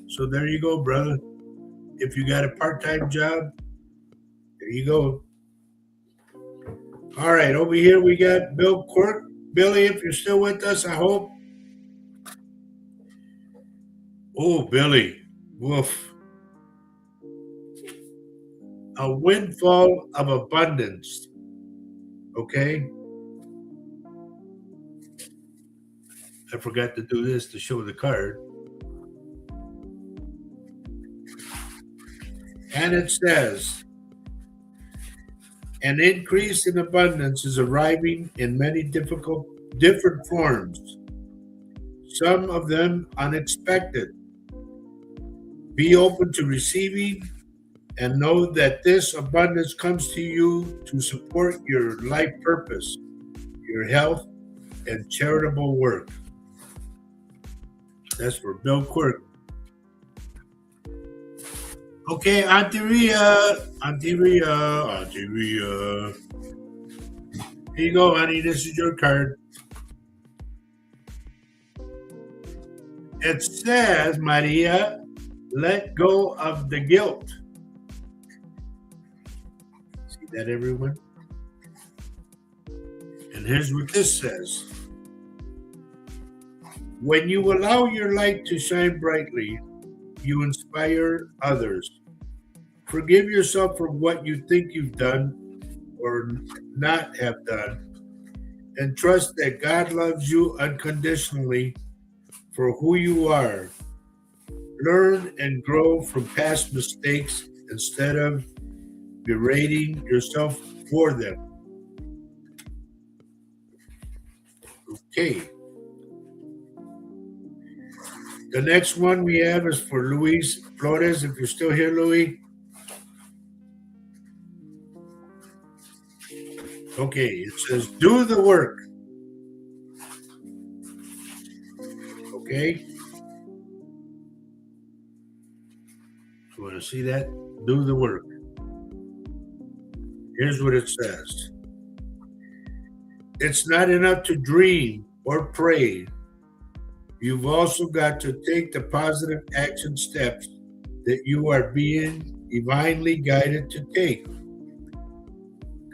[SPEAKER 1] So there you go, brother. If you got a part-time job, there you go. All right, over here we got Bill Quirk. Billy, if you're still with us, I hope. Oh, Billy, woof. A windfall of abundance. Okay? I forgot to do this to show the card. And it says, an increase in abundance is arriving in many different forms, some of them unexpected. Be open to receiving and know that this abundance comes to you to support your life purpose, your health, and charitable work. That's for Bill Quirk. Okay, Auntie Rhea. Auntie Rhea. Auntie Rhea. Here you go, honey. This is your card. It says, Maria, let go of the guilt. See that, everyone? And here's what this says. When you allow your light to shine brightly, you inspire others. Forgive yourself for what you think you've done or not have done, and trust that God loves you unconditionally for who you are. Learn and grow from past mistakes instead of berating yourself for them. Okay. The next one we have is for Luis Flores. If you're still here, Luis. Okay, it says, do the work. Okay. You want to see that? Do the work. Here's what it says. It's not enough to dream or pray. You've also got to take the positive action steps that you are being divinely guided to take.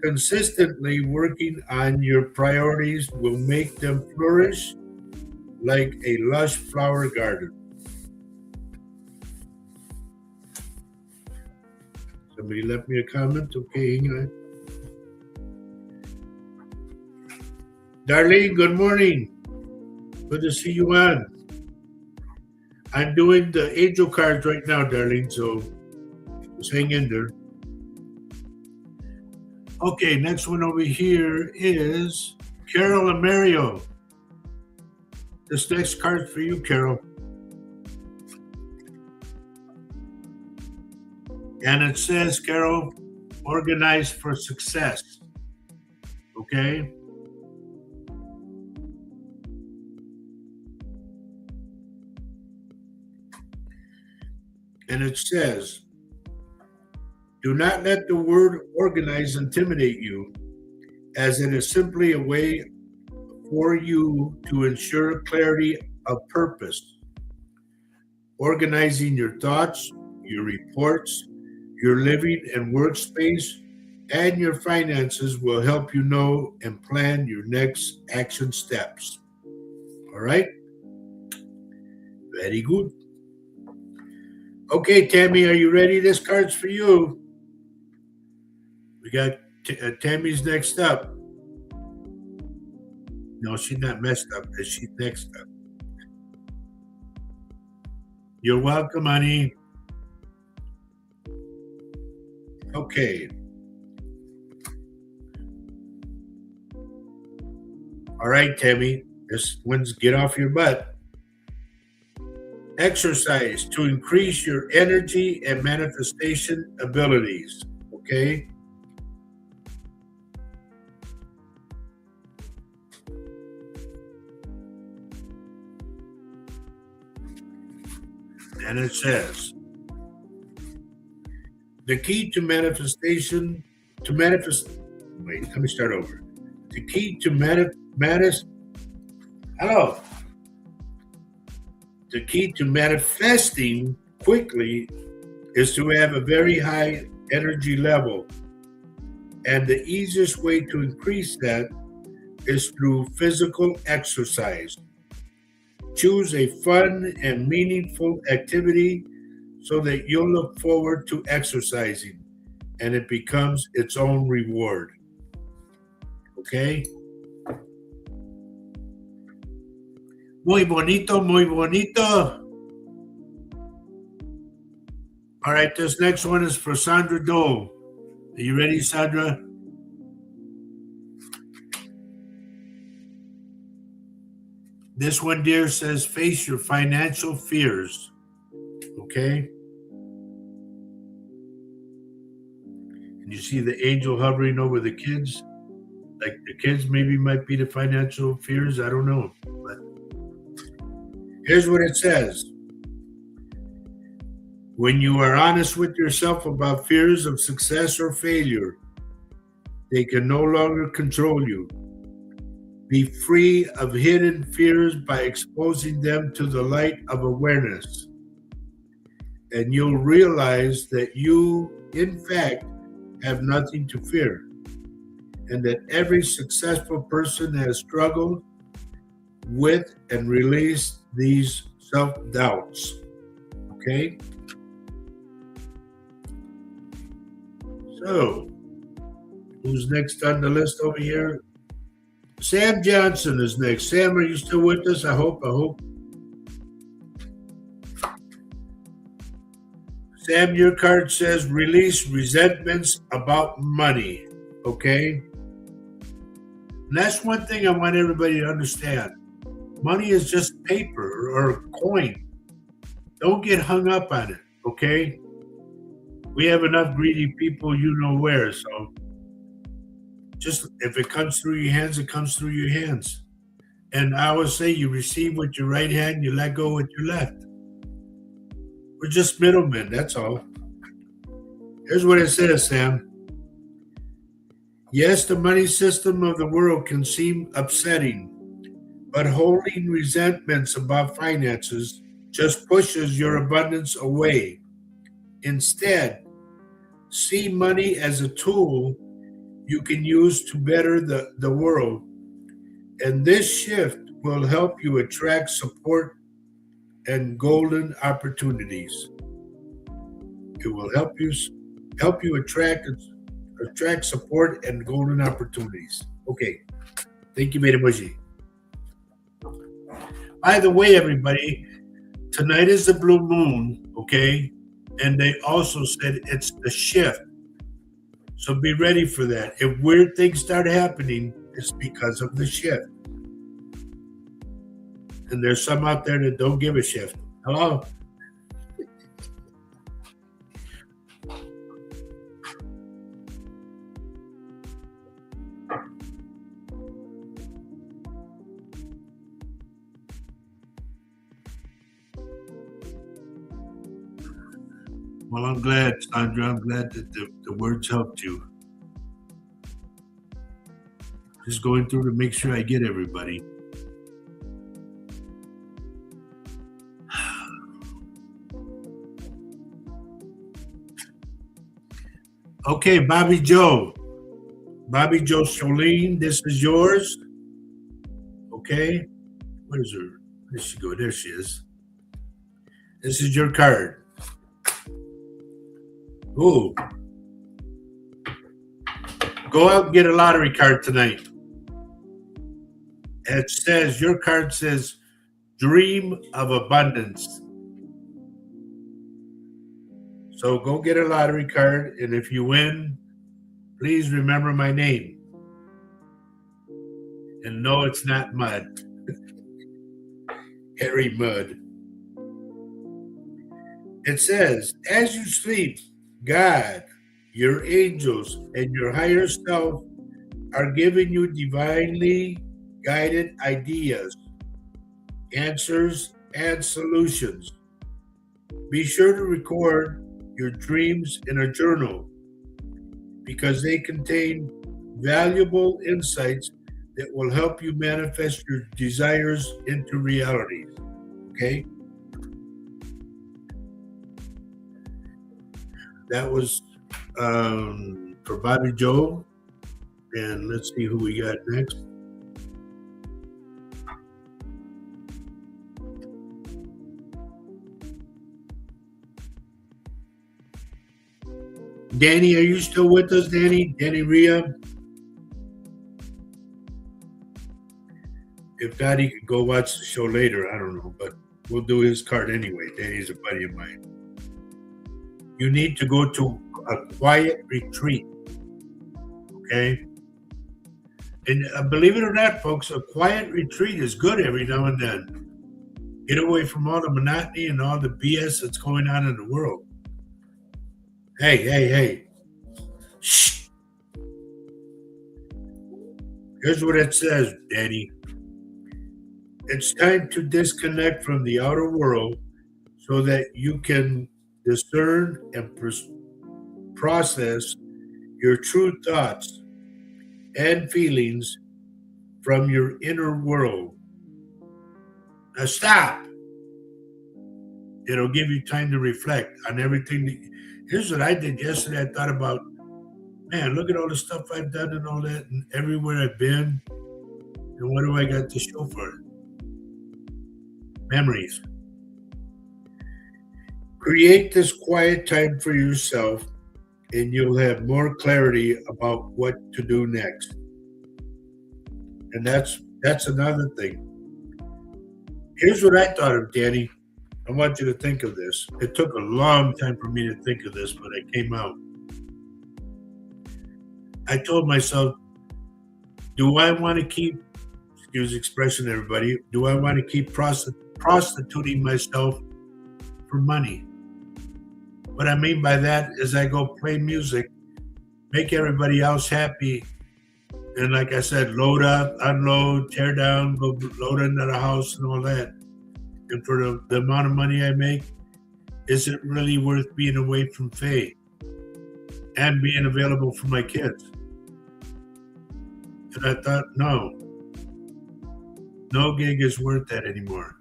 [SPEAKER 1] Consistently working on your priorities will make them flourish like a lush flower garden. Somebody left me a comment. Okay, hang on. Darlene, good morning. Good to see you on. I'm doing the angel cards right now, Darlene, so just hang in there. Okay, next one over here is Carol and Mario. This next card's for you, Carol. And it says, Carol, organize for success. Okay? And it says, do not let the word organize intimidate you, as it is simply a way for you to ensure clarity of purpose. Organizing your thoughts, your reports, your living and workspace, and your finances will help you know and plan your next action steps. All right? Very good. Okay, Tammy, are you ready? This card's for you. We got Tammy's next up. No, she's not messed up. She's next up. You're welcome, honey. Okay. All right, Tammy. This one's get off your butt. Exercise to increase your energy and manifestation abilities. Okay? And it says, the key to manifestation, wait, let me start over. The key to The key to manifesting quickly is to have a very high energy level. And the easiest way to increase that is through physical exercise. Choose a fun and meaningful activity so that you'll look forward to exercising and it becomes its own reward. Okay? Muy bonito, muy bonito. All right, this next one is for Sandra Dole. Are you ready, Sandra? This one, dear, says face your financial fears. Okay? And you see the angel hovering over the kids? Like the kids maybe might be the financial fears. I don't know. But here's what it says. When you are honest with yourself about fears of success or failure, they can no longer control you. Be free of hidden fears by exposing them to the light of awareness. And you'll realize that you, in fact, have nothing to fear. And that every successful person has struggled with and released these self doubts. Okay? So, who's next on the list over here? Sam Johnson is next. Sam, are you still with us? I hope. Sam, your card says release resentments about money. Okay? And that's one thing I want everybody to understand. Money is just paper or a coin. Don't get hung up on it. Okay? We have enough greedy people you know where. So just if it comes through your hands, it comes through your hands. And I always say you receive with your right hand, you let go with your left. We're just middlemen, that's all. Here's what it says, Sam. Yes, the money system of the world can seem upsetting, but holding resentments about finances just pushes your abundance away. Instead, see money as a tool you can use to better the world. And this shift will help you attract support and golden opportunities. It will help you attract support and golden opportunities. Okay. Thank you, Made Emoji. By the way, everybody, tonight is the blue moon, okay? And they also said it's the shift. So be ready for that. If weird things start happening, it's because of the shift. And there's some out there that don't give a shift. Hello? Well, I'm glad, Sandra. I'm glad that the words helped you. Just going through to make sure I get everybody. Okay, Bobby Joe. Bobby Joe Cholene, this is yours. Okay. Where's her? Where did she go? There she is. This is your card. Ooh. Go out and get a lottery card tonight. It says, your card says, dream of abundance. So go get a lottery card, and if you win, please remember my name. And no, it's not Mud. Harry Mudd. It says, as you sleep, God, your angels, and your higher self are giving you divinely guided ideas, answers, and solutions. Be sure to record your dreams in a journal because they contain valuable insights that will help you manifest your desires into reality. Okay? That was for Bobby Joe. And let's see who we got next. Danny, are you still with us, Danny? Danny Ria? If not, he could go watch the show later. I don't know, but we'll do his card anyway. Danny's a buddy of mine. You need to go to a quiet retreat, okay? And believe it or not, folks, a quiet retreat is good every now and then. Get away from all the monotony and all the BS that's going on in the world. Hey. Shh. Here's what it says, Danny. It's time to disconnect from the outer world so that you can discern and process your true thoughts and feelings from your inner world. Now stop. It'll give you time to reflect on everything. Here's what I did yesterday. I thought about, man, look at all the stuff I've done and all that, and everywhere I've been. And what do I got to show for it? Memories. Create this quiet time for yourself, and you'll have more clarity about what to do next. And that's another thing. Here's what I thought of, Danny. I want you to think of this. It took a long time for me to think of this, but it came out. I told myself, do I want to keep, excuse the expression, everybody, do I want to keep prostituting myself for money? What I mean by that is I go play music, make everybody else happy, and like I said, load up, unload, tear down, go load into the house and all that. And for the amount of money I make, is it really worth being away from Faye and being available for my kids? And I thought, no gig is worth that anymore.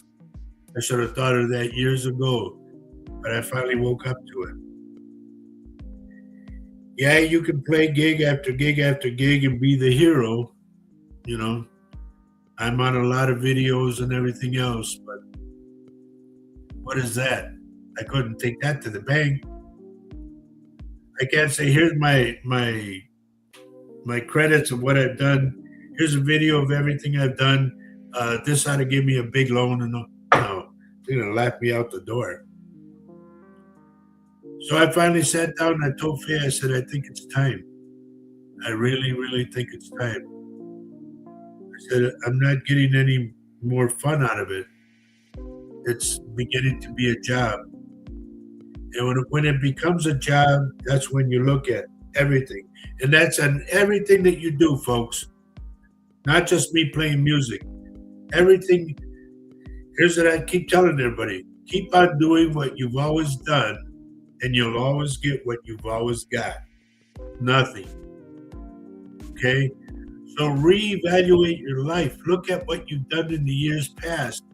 [SPEAKER 1] I should have thought of that years ago, but I finally woke up to it. Yeah, you can play gig after gig after gig and be the hero. You know, I'm on a lot of videos and everything else, but what is that? I couldn't take that to the bank. I can't say, here's my credits of what I've done. Here's a video of everything I've done. This ought to give me a big loan. And no, they're going to laugh me out the door. So I finally sat down and I told Faye, I said, I think it's time. I really, really think it's time. I said, I'm not getting any more fun out of it. It's beginning to be a job. And when it becomes a job, that's when you look at everything. And that's on everything that you do, folks. Not just me playing music. Everything. Here's what I keep telling everybody. Keep on doing what you've always done, and you'll always get what you've always got. Nothing. Okay? So reevaluate your life. Look at what you've done in the years past.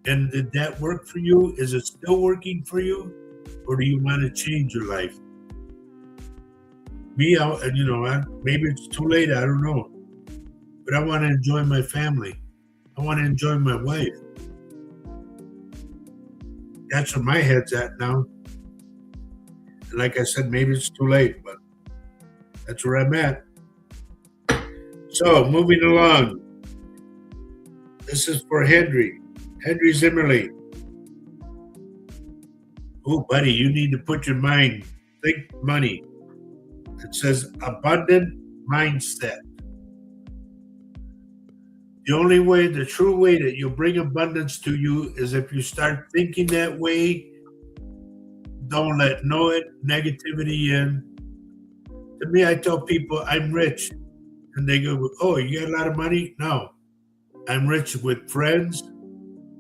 [SPEAKER 1] And did that work for you? Is it still working for you? Or do you want to change your life? Me, maybe it's too late. I don't know. But I want to enjoy my family. I want to enjoy my wife. That's where my head's at now. And like I said, maybe it's too late, but that's where I'm at. So, moving along. This is for Henry Zimmerly. Oh, buddy, you need to put your mind, think money. It says abundant mindset. The true way that you'll bring abundance to you is if you start thinking that way. Don't let no negativity in. To me, I tell people I'm rich. And they go, oh, you got a lot of money? No. I'm rich with friends.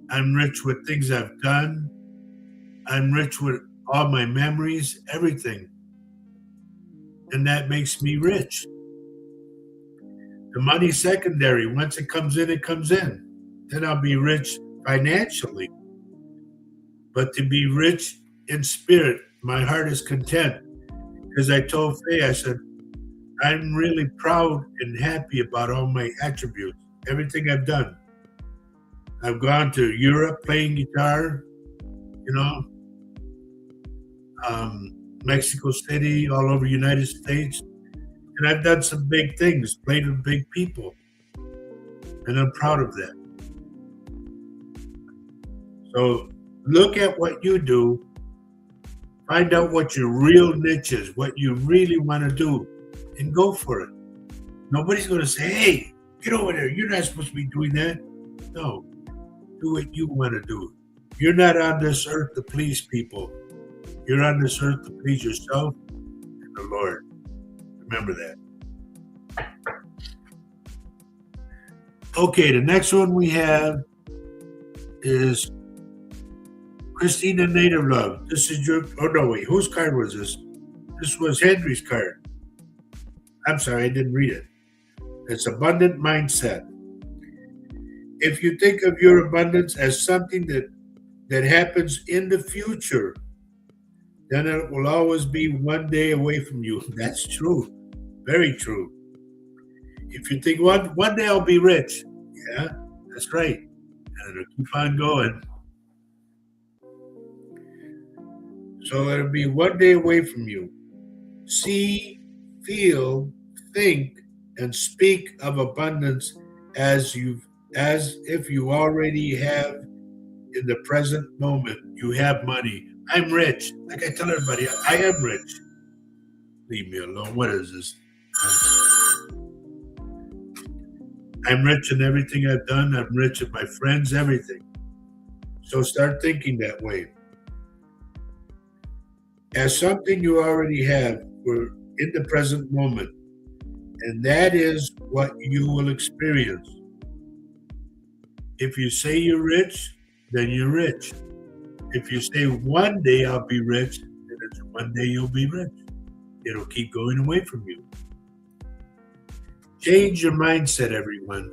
[SPEAKER 1] I'm rich with things I've done. I'm rich with all my memories, everything. And that makes me rich. The money's secondary. Once it comes in, it comes in. Then I'll be rich financially. But to be rich in spirit, my heart is content. Because I told Faye, I said, I'm really proud and happy about all my attributes, everything I've done. I've gone to Europe playing guitar, Mexico City, all over the United States. And I've done some big things, played with big people. And I'm proud of that. So look at what you do, find out what your real niche is, what you really want to do, and go for it. Nobody's going to say, hey, get over there. You're not supposed to be doing that. No, do what you want to do. You're not on this earth to please people. You're on this earth to please yourself and the Lord. Remember that. Okay, the next one we have is Christina Native Love. This is your, oh no, wait, whose card was this? This was Henry's card. I'm sorry, I didn't read it. It's abundant mindset. If you think of your abundance as something that happens in the future, then it will always be one day away from you. That's true. Very true. If you think one day I'll be rich, yeah, that's right. And it'll keep on going. So it'll be one day away from you. See, feel, think, and speak of abundance as if you already have in the present moment. You have money. I'm rich. Like I tell everybody, I am rich. Leave me alone. What is this? I'm rich in everything I've done. I'm rich in my friends, everything. So start thinking that way. As something you already have, we're in the present moment. And that is what you will experience. If you say you're rich, then you're rich. If you say one day I'll be rich, then it's one day you'll be rich. It'll keep going away from you. Change your mindset, everyone.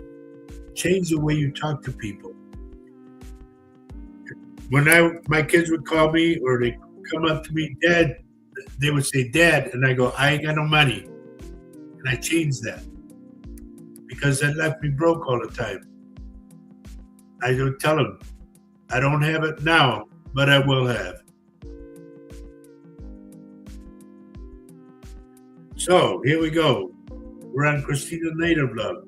[SPEAKER 1] Change the way you talk to people. When my kids would call me or they come up to me, Dad, they would say, Dad, and I go, I ain't got no money. And I changed that because that left me broke all the time. I would tell them, I don't have it now, but I will have. So here we go. We're on Christina Native Love.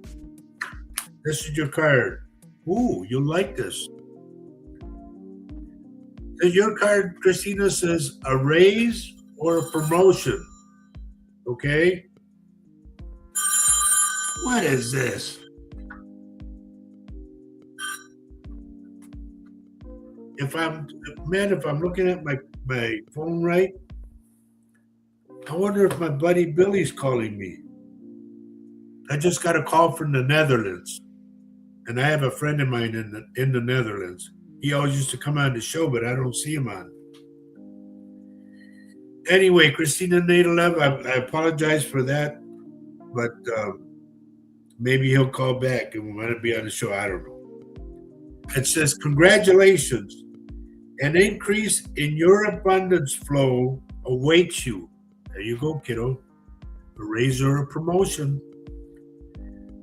[SPEAKER 1] This is your card. Ooh, you'll like this. So your card, Christina, says a raise or a promotion. Okay? What is this? If I'm looking at my phone right, I wonder if my buddy Billy's calling me. I just got a call from the Netherlands, and I have a friend of mine in the Netherlands. He always used to come on the show, but I don't see him on. Anyway, Christina Nadalev, I apologize for that, but maybe he'll call back and we might be on the show. I don't know. It says, congratulations. An increase in your abundance flow awaits you. There you go, kiddo. A raise or a promotion.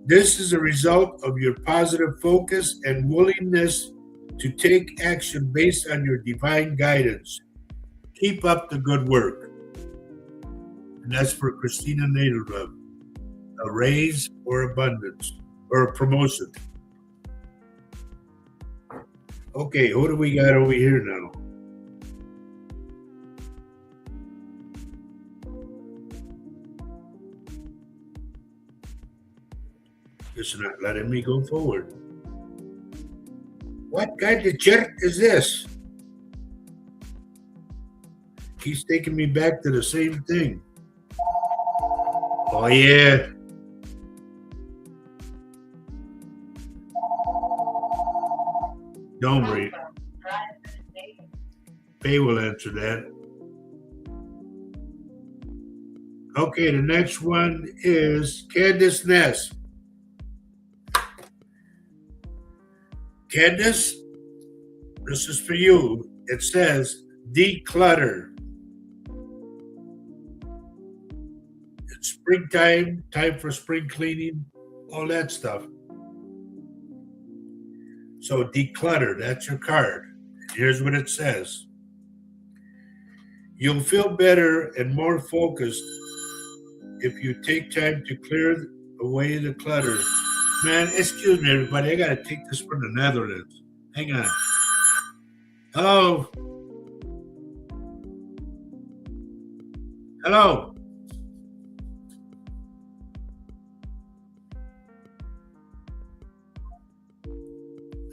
[SPEAKER 1] This is a result of your positive focus and willingness to take action based on your divine guidance. Keep up the good work. And that's for Christina Nadelove. A raise or abundance or a promotion. Okay, who do we got over here now? It's not letting me go forward. What kind of jerk is this? He's taking me back to the same thing. Oh, yeah. Don't worry. Faye will answer that. Okay, the next one is Candace Ness. Candace, this is for you. It says declutter. It's springtime, time for spring cleaning, all that stuff. So declutter, that's your card. Here's what it says. You'll feel better and more focused if you take time to clear away the clutter. Man, excuse me, everybody. I got to take this from the Netherlands. Hang on. Hello. Hello.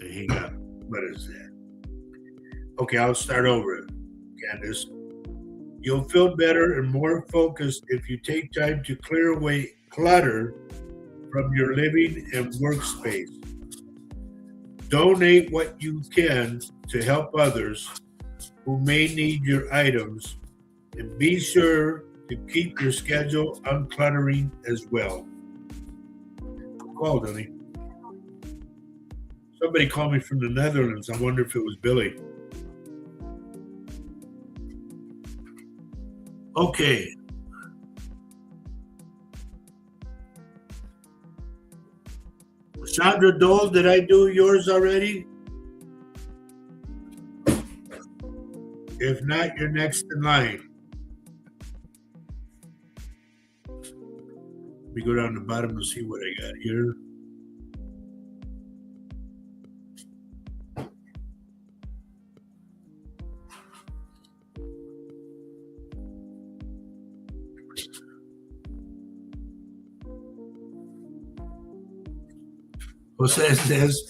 [SPEAKER 1] Hang up. What is that? Okay, I'll start over, Candace. You'll feel better and more focused if you take time to clear away clutter from your living and workspace. Donate what you can to help others who may need your items, and be sure to keep your schedule uncluttering as well. Who called, honey? Somebody called me from the Netherlands. I wonder if it was Billy. Okay. Sandra Dole, did I do yours already? If not, you're next in line. Let me go down the bottom and see what I got here. Jose says,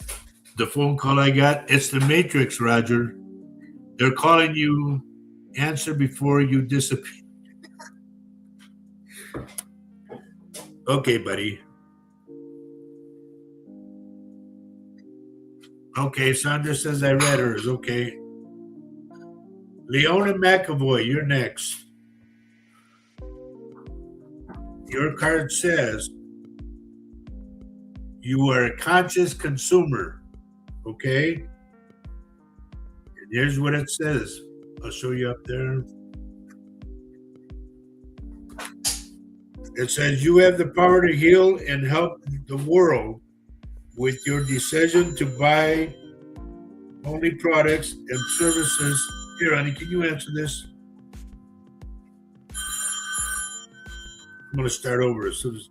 [SPEAKER 1] the phone call I got, it's the Matrix, Roger. They're calling you. Answer before you disappear. Okay, buddy. Okay, Sandra says I read hers. Okay. Leona McAvoy, you're next. Your card says you are a conscious consumer. Okay? And here's what it says. I'll show you up there. It says you have the power to heal and help the world with your decision to buy only products and services. Here, honey, can you answer this? I'm going to start over as soon as.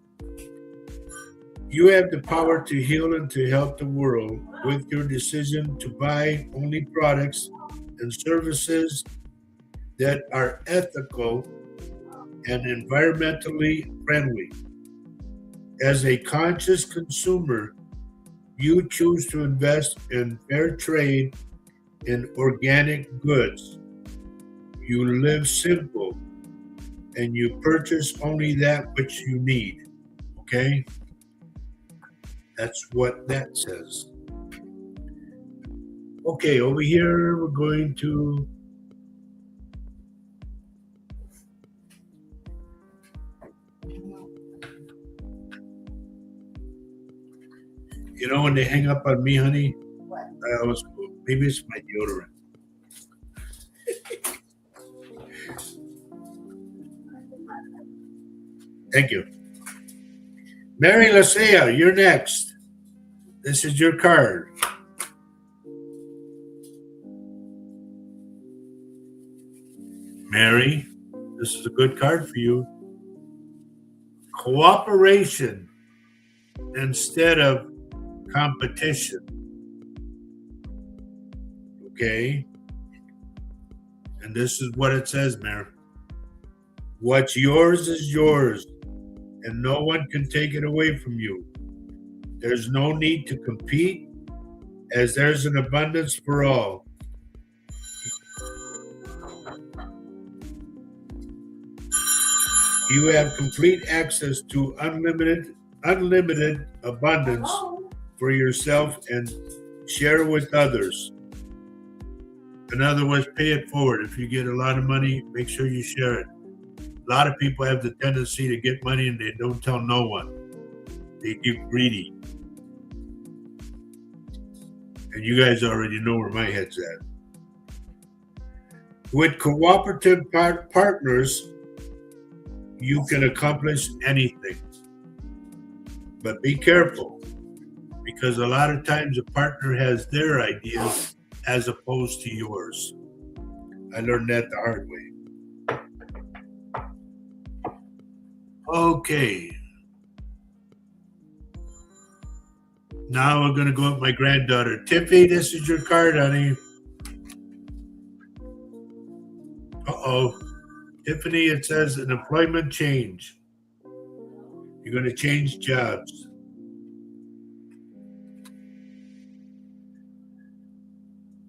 [SPEAKER 1] You have the power to heal and to help the world with your decision to buy only products and services that are ethical and environmentally friendly. As a conscious consumer, you choose to invest in fair trade and organic goods. You live simple and you purchase only that which you need. Okay? That's what that says. Okay, over here we're going to when they hang up on me, honey,
[SPEAKER 2] What?
[SPEAKER 1] I always go, maybe it's my deodorant. Thank you. Mary Lasea, you're next. This is your card. Mary, this is a good card for you. Cooperation instead of competition. Okay? And this is what it says, Mary. What's yours is yours, and no one can take it away from you. There's no need to compete, as there's an abundance for all. You have complete access to unlimited abundance for yourself and share with others. In other words, pay it forward. If you get a lot of money, make sure you share it. A lot of people have the tendency to get money and they don't tell no one. They get greedy. And you guys already know where my head's at. With cooperative partners, you can accomplish anything. But be careful, because a lot of times a partner has their ideas as opposed to yours. I learned that the hard way. Okay. Now we're going to go with my granddaughter. Tiffy, this is your card, honey. Uh-oh. Tiffany, it says an employment change. You're going to change jobs.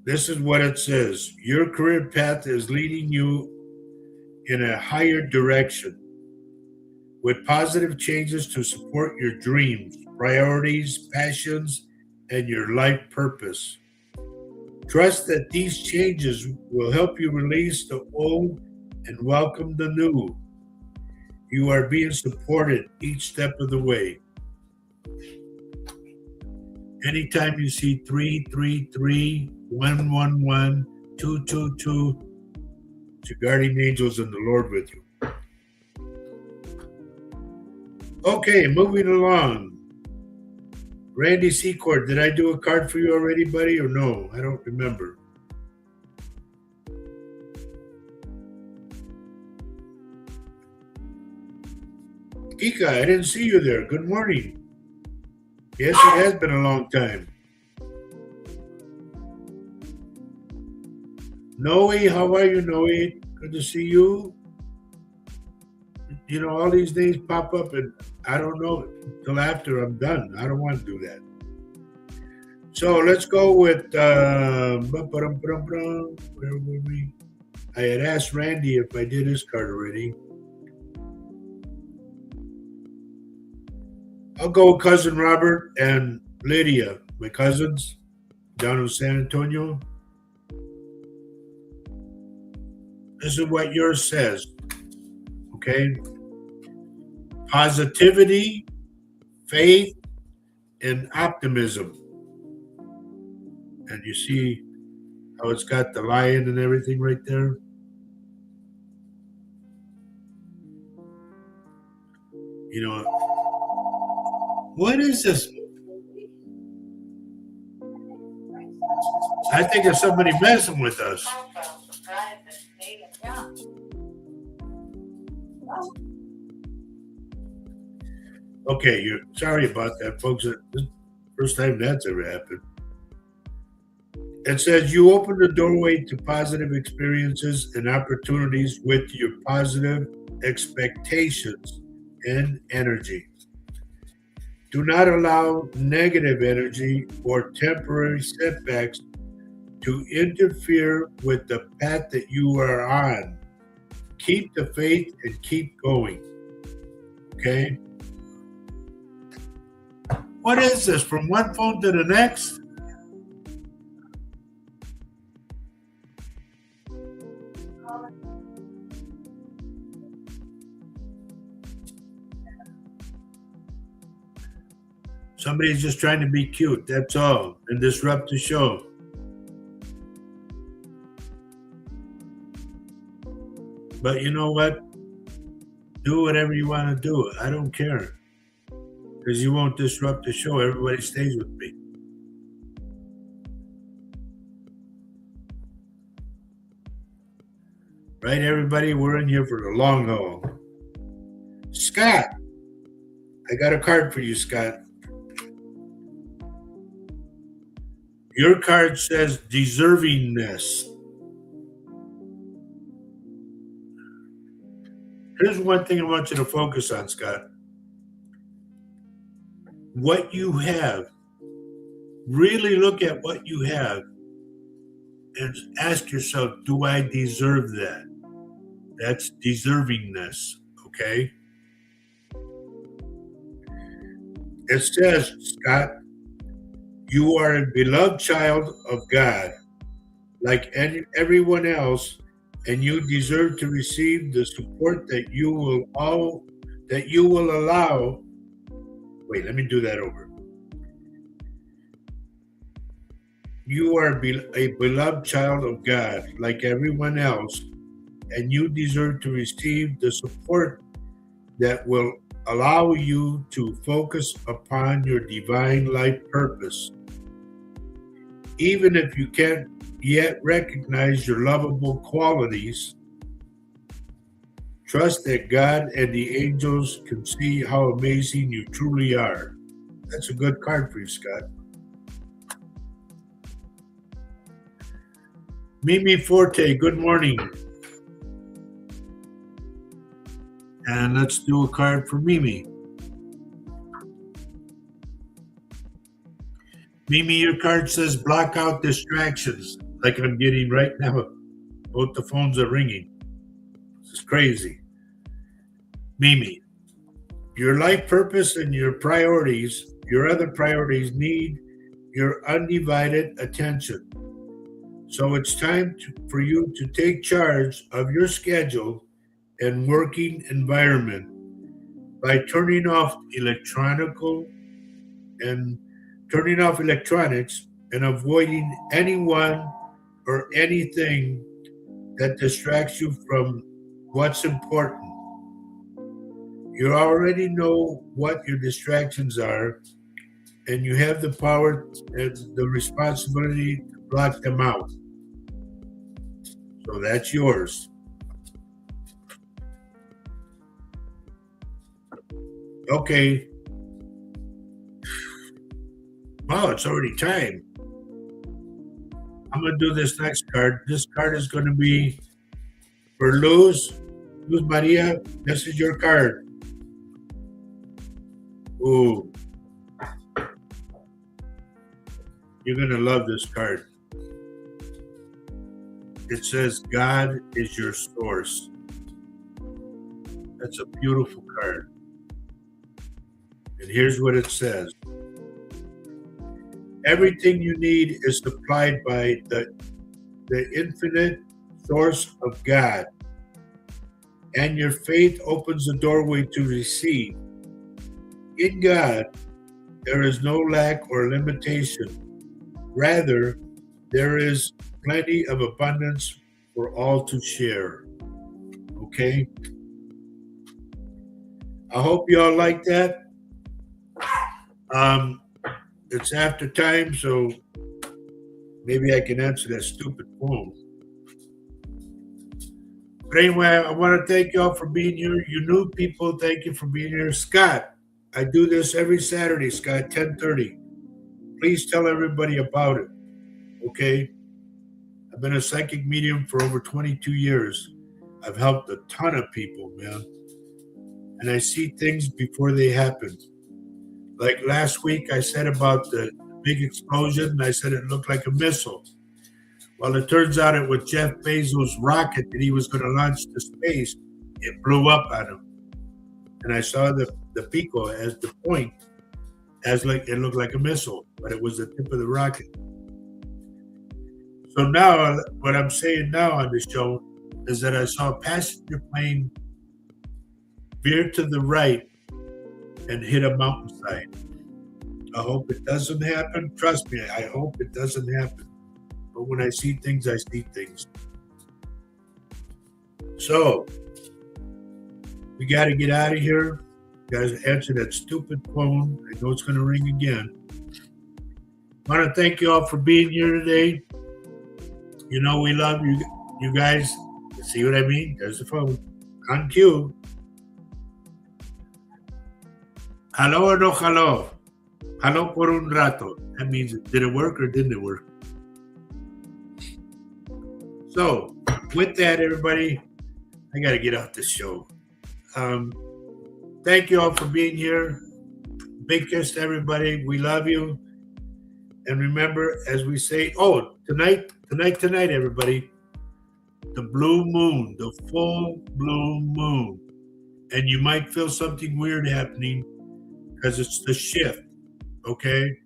[SPEAKER 1] This is what it says. Your career path is leading you in a higher direction with positive changes to support your dreams, priorities, passions, and your life purpose. Trust that these changes will help you release the old and welcome the new. You are being supported each step of the way. Anytime you see 333 111 222, it's your guardian angels and the Lord with you. Okay, moving along. Randy Secord, did I do a card for you already, buddy, or no? I don't remember. Kika, I didn't see you there. Good morning. Yes, it has been a long time. Noe, how are you, Noe? Good to see you. You know, all these names pop up, and I don't know till after I'm done. I don't want to do that. So let's go with where were we? I had asked Randy if I did his card already. I'll go with cousin Robert and Lydia, my cousins down in San Antonio. This is what yours says. Okay. Positivity, faith, and optimism. And you see how it's got the lion and everything right there? You know, what is this? I think it's somebody messing with us. Okay, you're sorry about that, folks. This is the first time that's ever happened. It says you open the doorway to positive experiences and opportunities with your positive expectations and energy. Do not allow negative energy or temporary setbacks to interfere with the path that you are on. Keep the faith and keep going. Okay? What is this? From one phone to the next? Somebody's just trying to be cute, that's all, and disrupt the show. But you know what? Do whatever you want to do. I don't care. Because you won't disrupt the show. Everybody stays with me. Right, everybody? We're in here for the long haul. Scott, I got a card for you, Scott. Your card says deservingness. Here's one thing I want you to focus on, Scott. What you have. Really look at what you have and ask yourself, do I deserve that? That's deservingness, okay? It says, Scott, you are a beloved child of God, like everyone else, and you deserve to receive the support that you will allow. Wait, let me do that over. You are a beloved child of God, like everyone else, and you deserve to receive the support that will allow you to focus upon your divine life purpose. Even if you can't yet recognize your lovable qualities, Trust that God and the angels can see how amazing you truly are. That's a good card for you, Scott. Mimi Forte, good morning. And let's do a card for Mimi. Mimi, your card says block out distractions, like I'm getting right now. Both the phones are ringing. This is crazy. Mimi, your life purpose and your priorities, your other priorities need your undivided attention. So it's time for you to take charge of your schedule and working environment by turning off electronics and avoiding anyone or anything that distracts you from what's important. You already know what your distractions are, and you have the power and the responsibility to block them out. So that's yours. Okay. Wow, it's already time. I'm going to do this next card. This card is going to be for Luz. Luz Maria, this is your card. Ooh. You're going to love this card. It says, God is your source. That's a beautiful card. And here's what it says. Everything you need is supplied by the infinite source of God. And your faith opens the doorway to receive. In God, there is no lack or limitation. Rather, there is plenty of abundance for all to share. Okay? I hope you all like that. It's after time, so maybe I can answer that stupid phone. But anyway, I want to thank you all for being here. You new people, thank you for being here. Scott, I do this every Saturday, Scott, 10:30. Please tell everybody about it, okay? I've been a psychic medium for over 22 years. I've helped a ton of people, man. And I see things before they happen. Like last week, I said about the big explosion, and I said it looked like a missile. Well, it turns out it was Jeff Bezos' rocket that he was going to launch to space. It blew up on him. And I saw the pico as the point, as like it looked like a missile, but it was the tip of the rocket. So now, what I'm saying now on the show is that I saw a passenger plane veer to the right and hit a mountainside. I hope it doesn't happen. Trust me, I hope it doesn't happen. But when I see things, I see things. So, we got to get out of here. You guys answer that stupid phone. I know it's going to ring again. I want to thank you all for being here today. You know we love you guys. See what I mean? There's the phone. On cue. Hello or no hello? Hello por un rato. That means, did it work or didn't it work? So, with that, everybody, I got to get off this show. Thank you all for being here. Big kiss to everybody. We love you. And remember, as we say, tonight, everybody, the blue moon, the full blue moon. And you might feel something weird happening because it's the shift, okay?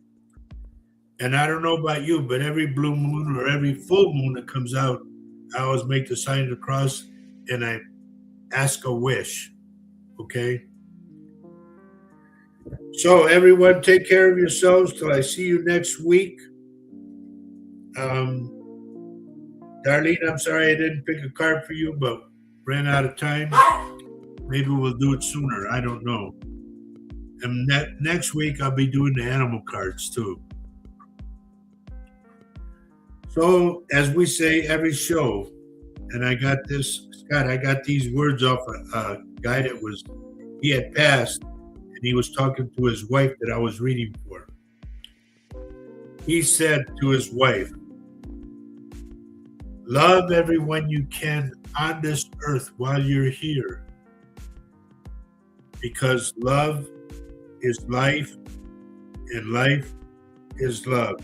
[SPEAKER 1] And I don't know about you, but every blue moon or every full moon that comes out, I always make the sign of the cross and I ask a wish, okay? So everyone, take care of yourselves till I see you next week. Darlene, I'm sorry I didn't pick a card for you, but ran out of time. Maybe we'll do it sooner. I don't know. And next week, I'll be doing the animal cards too. So, as we say every show, And I got this, Scott, I got these words off a guy that he had passed, and he was talking to his wife that I was reading for. He said to his wife, love everyone you can on this earth while you're here, because love is life, and life is love.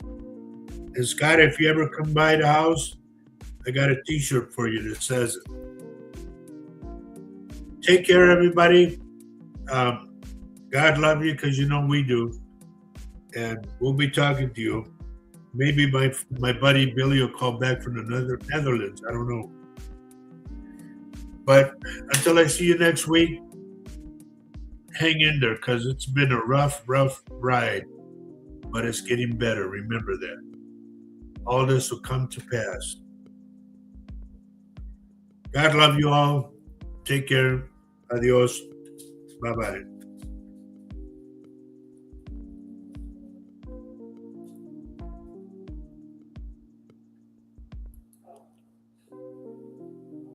[SPEAKER 1] And Scott, if you ever come by the house, I got a t-shirt for you that says it. Take care, everybody. God love you, because you know we do. And we'll be talking to you. Maybe my buddy Billy will call back from the Netherlands. I don't know. But until I see you next week, hang in there, because it's been a rough ride. But it's getting better. Remember that. All this will come to pass. God love you all. Take care. Adios. Bye-bye.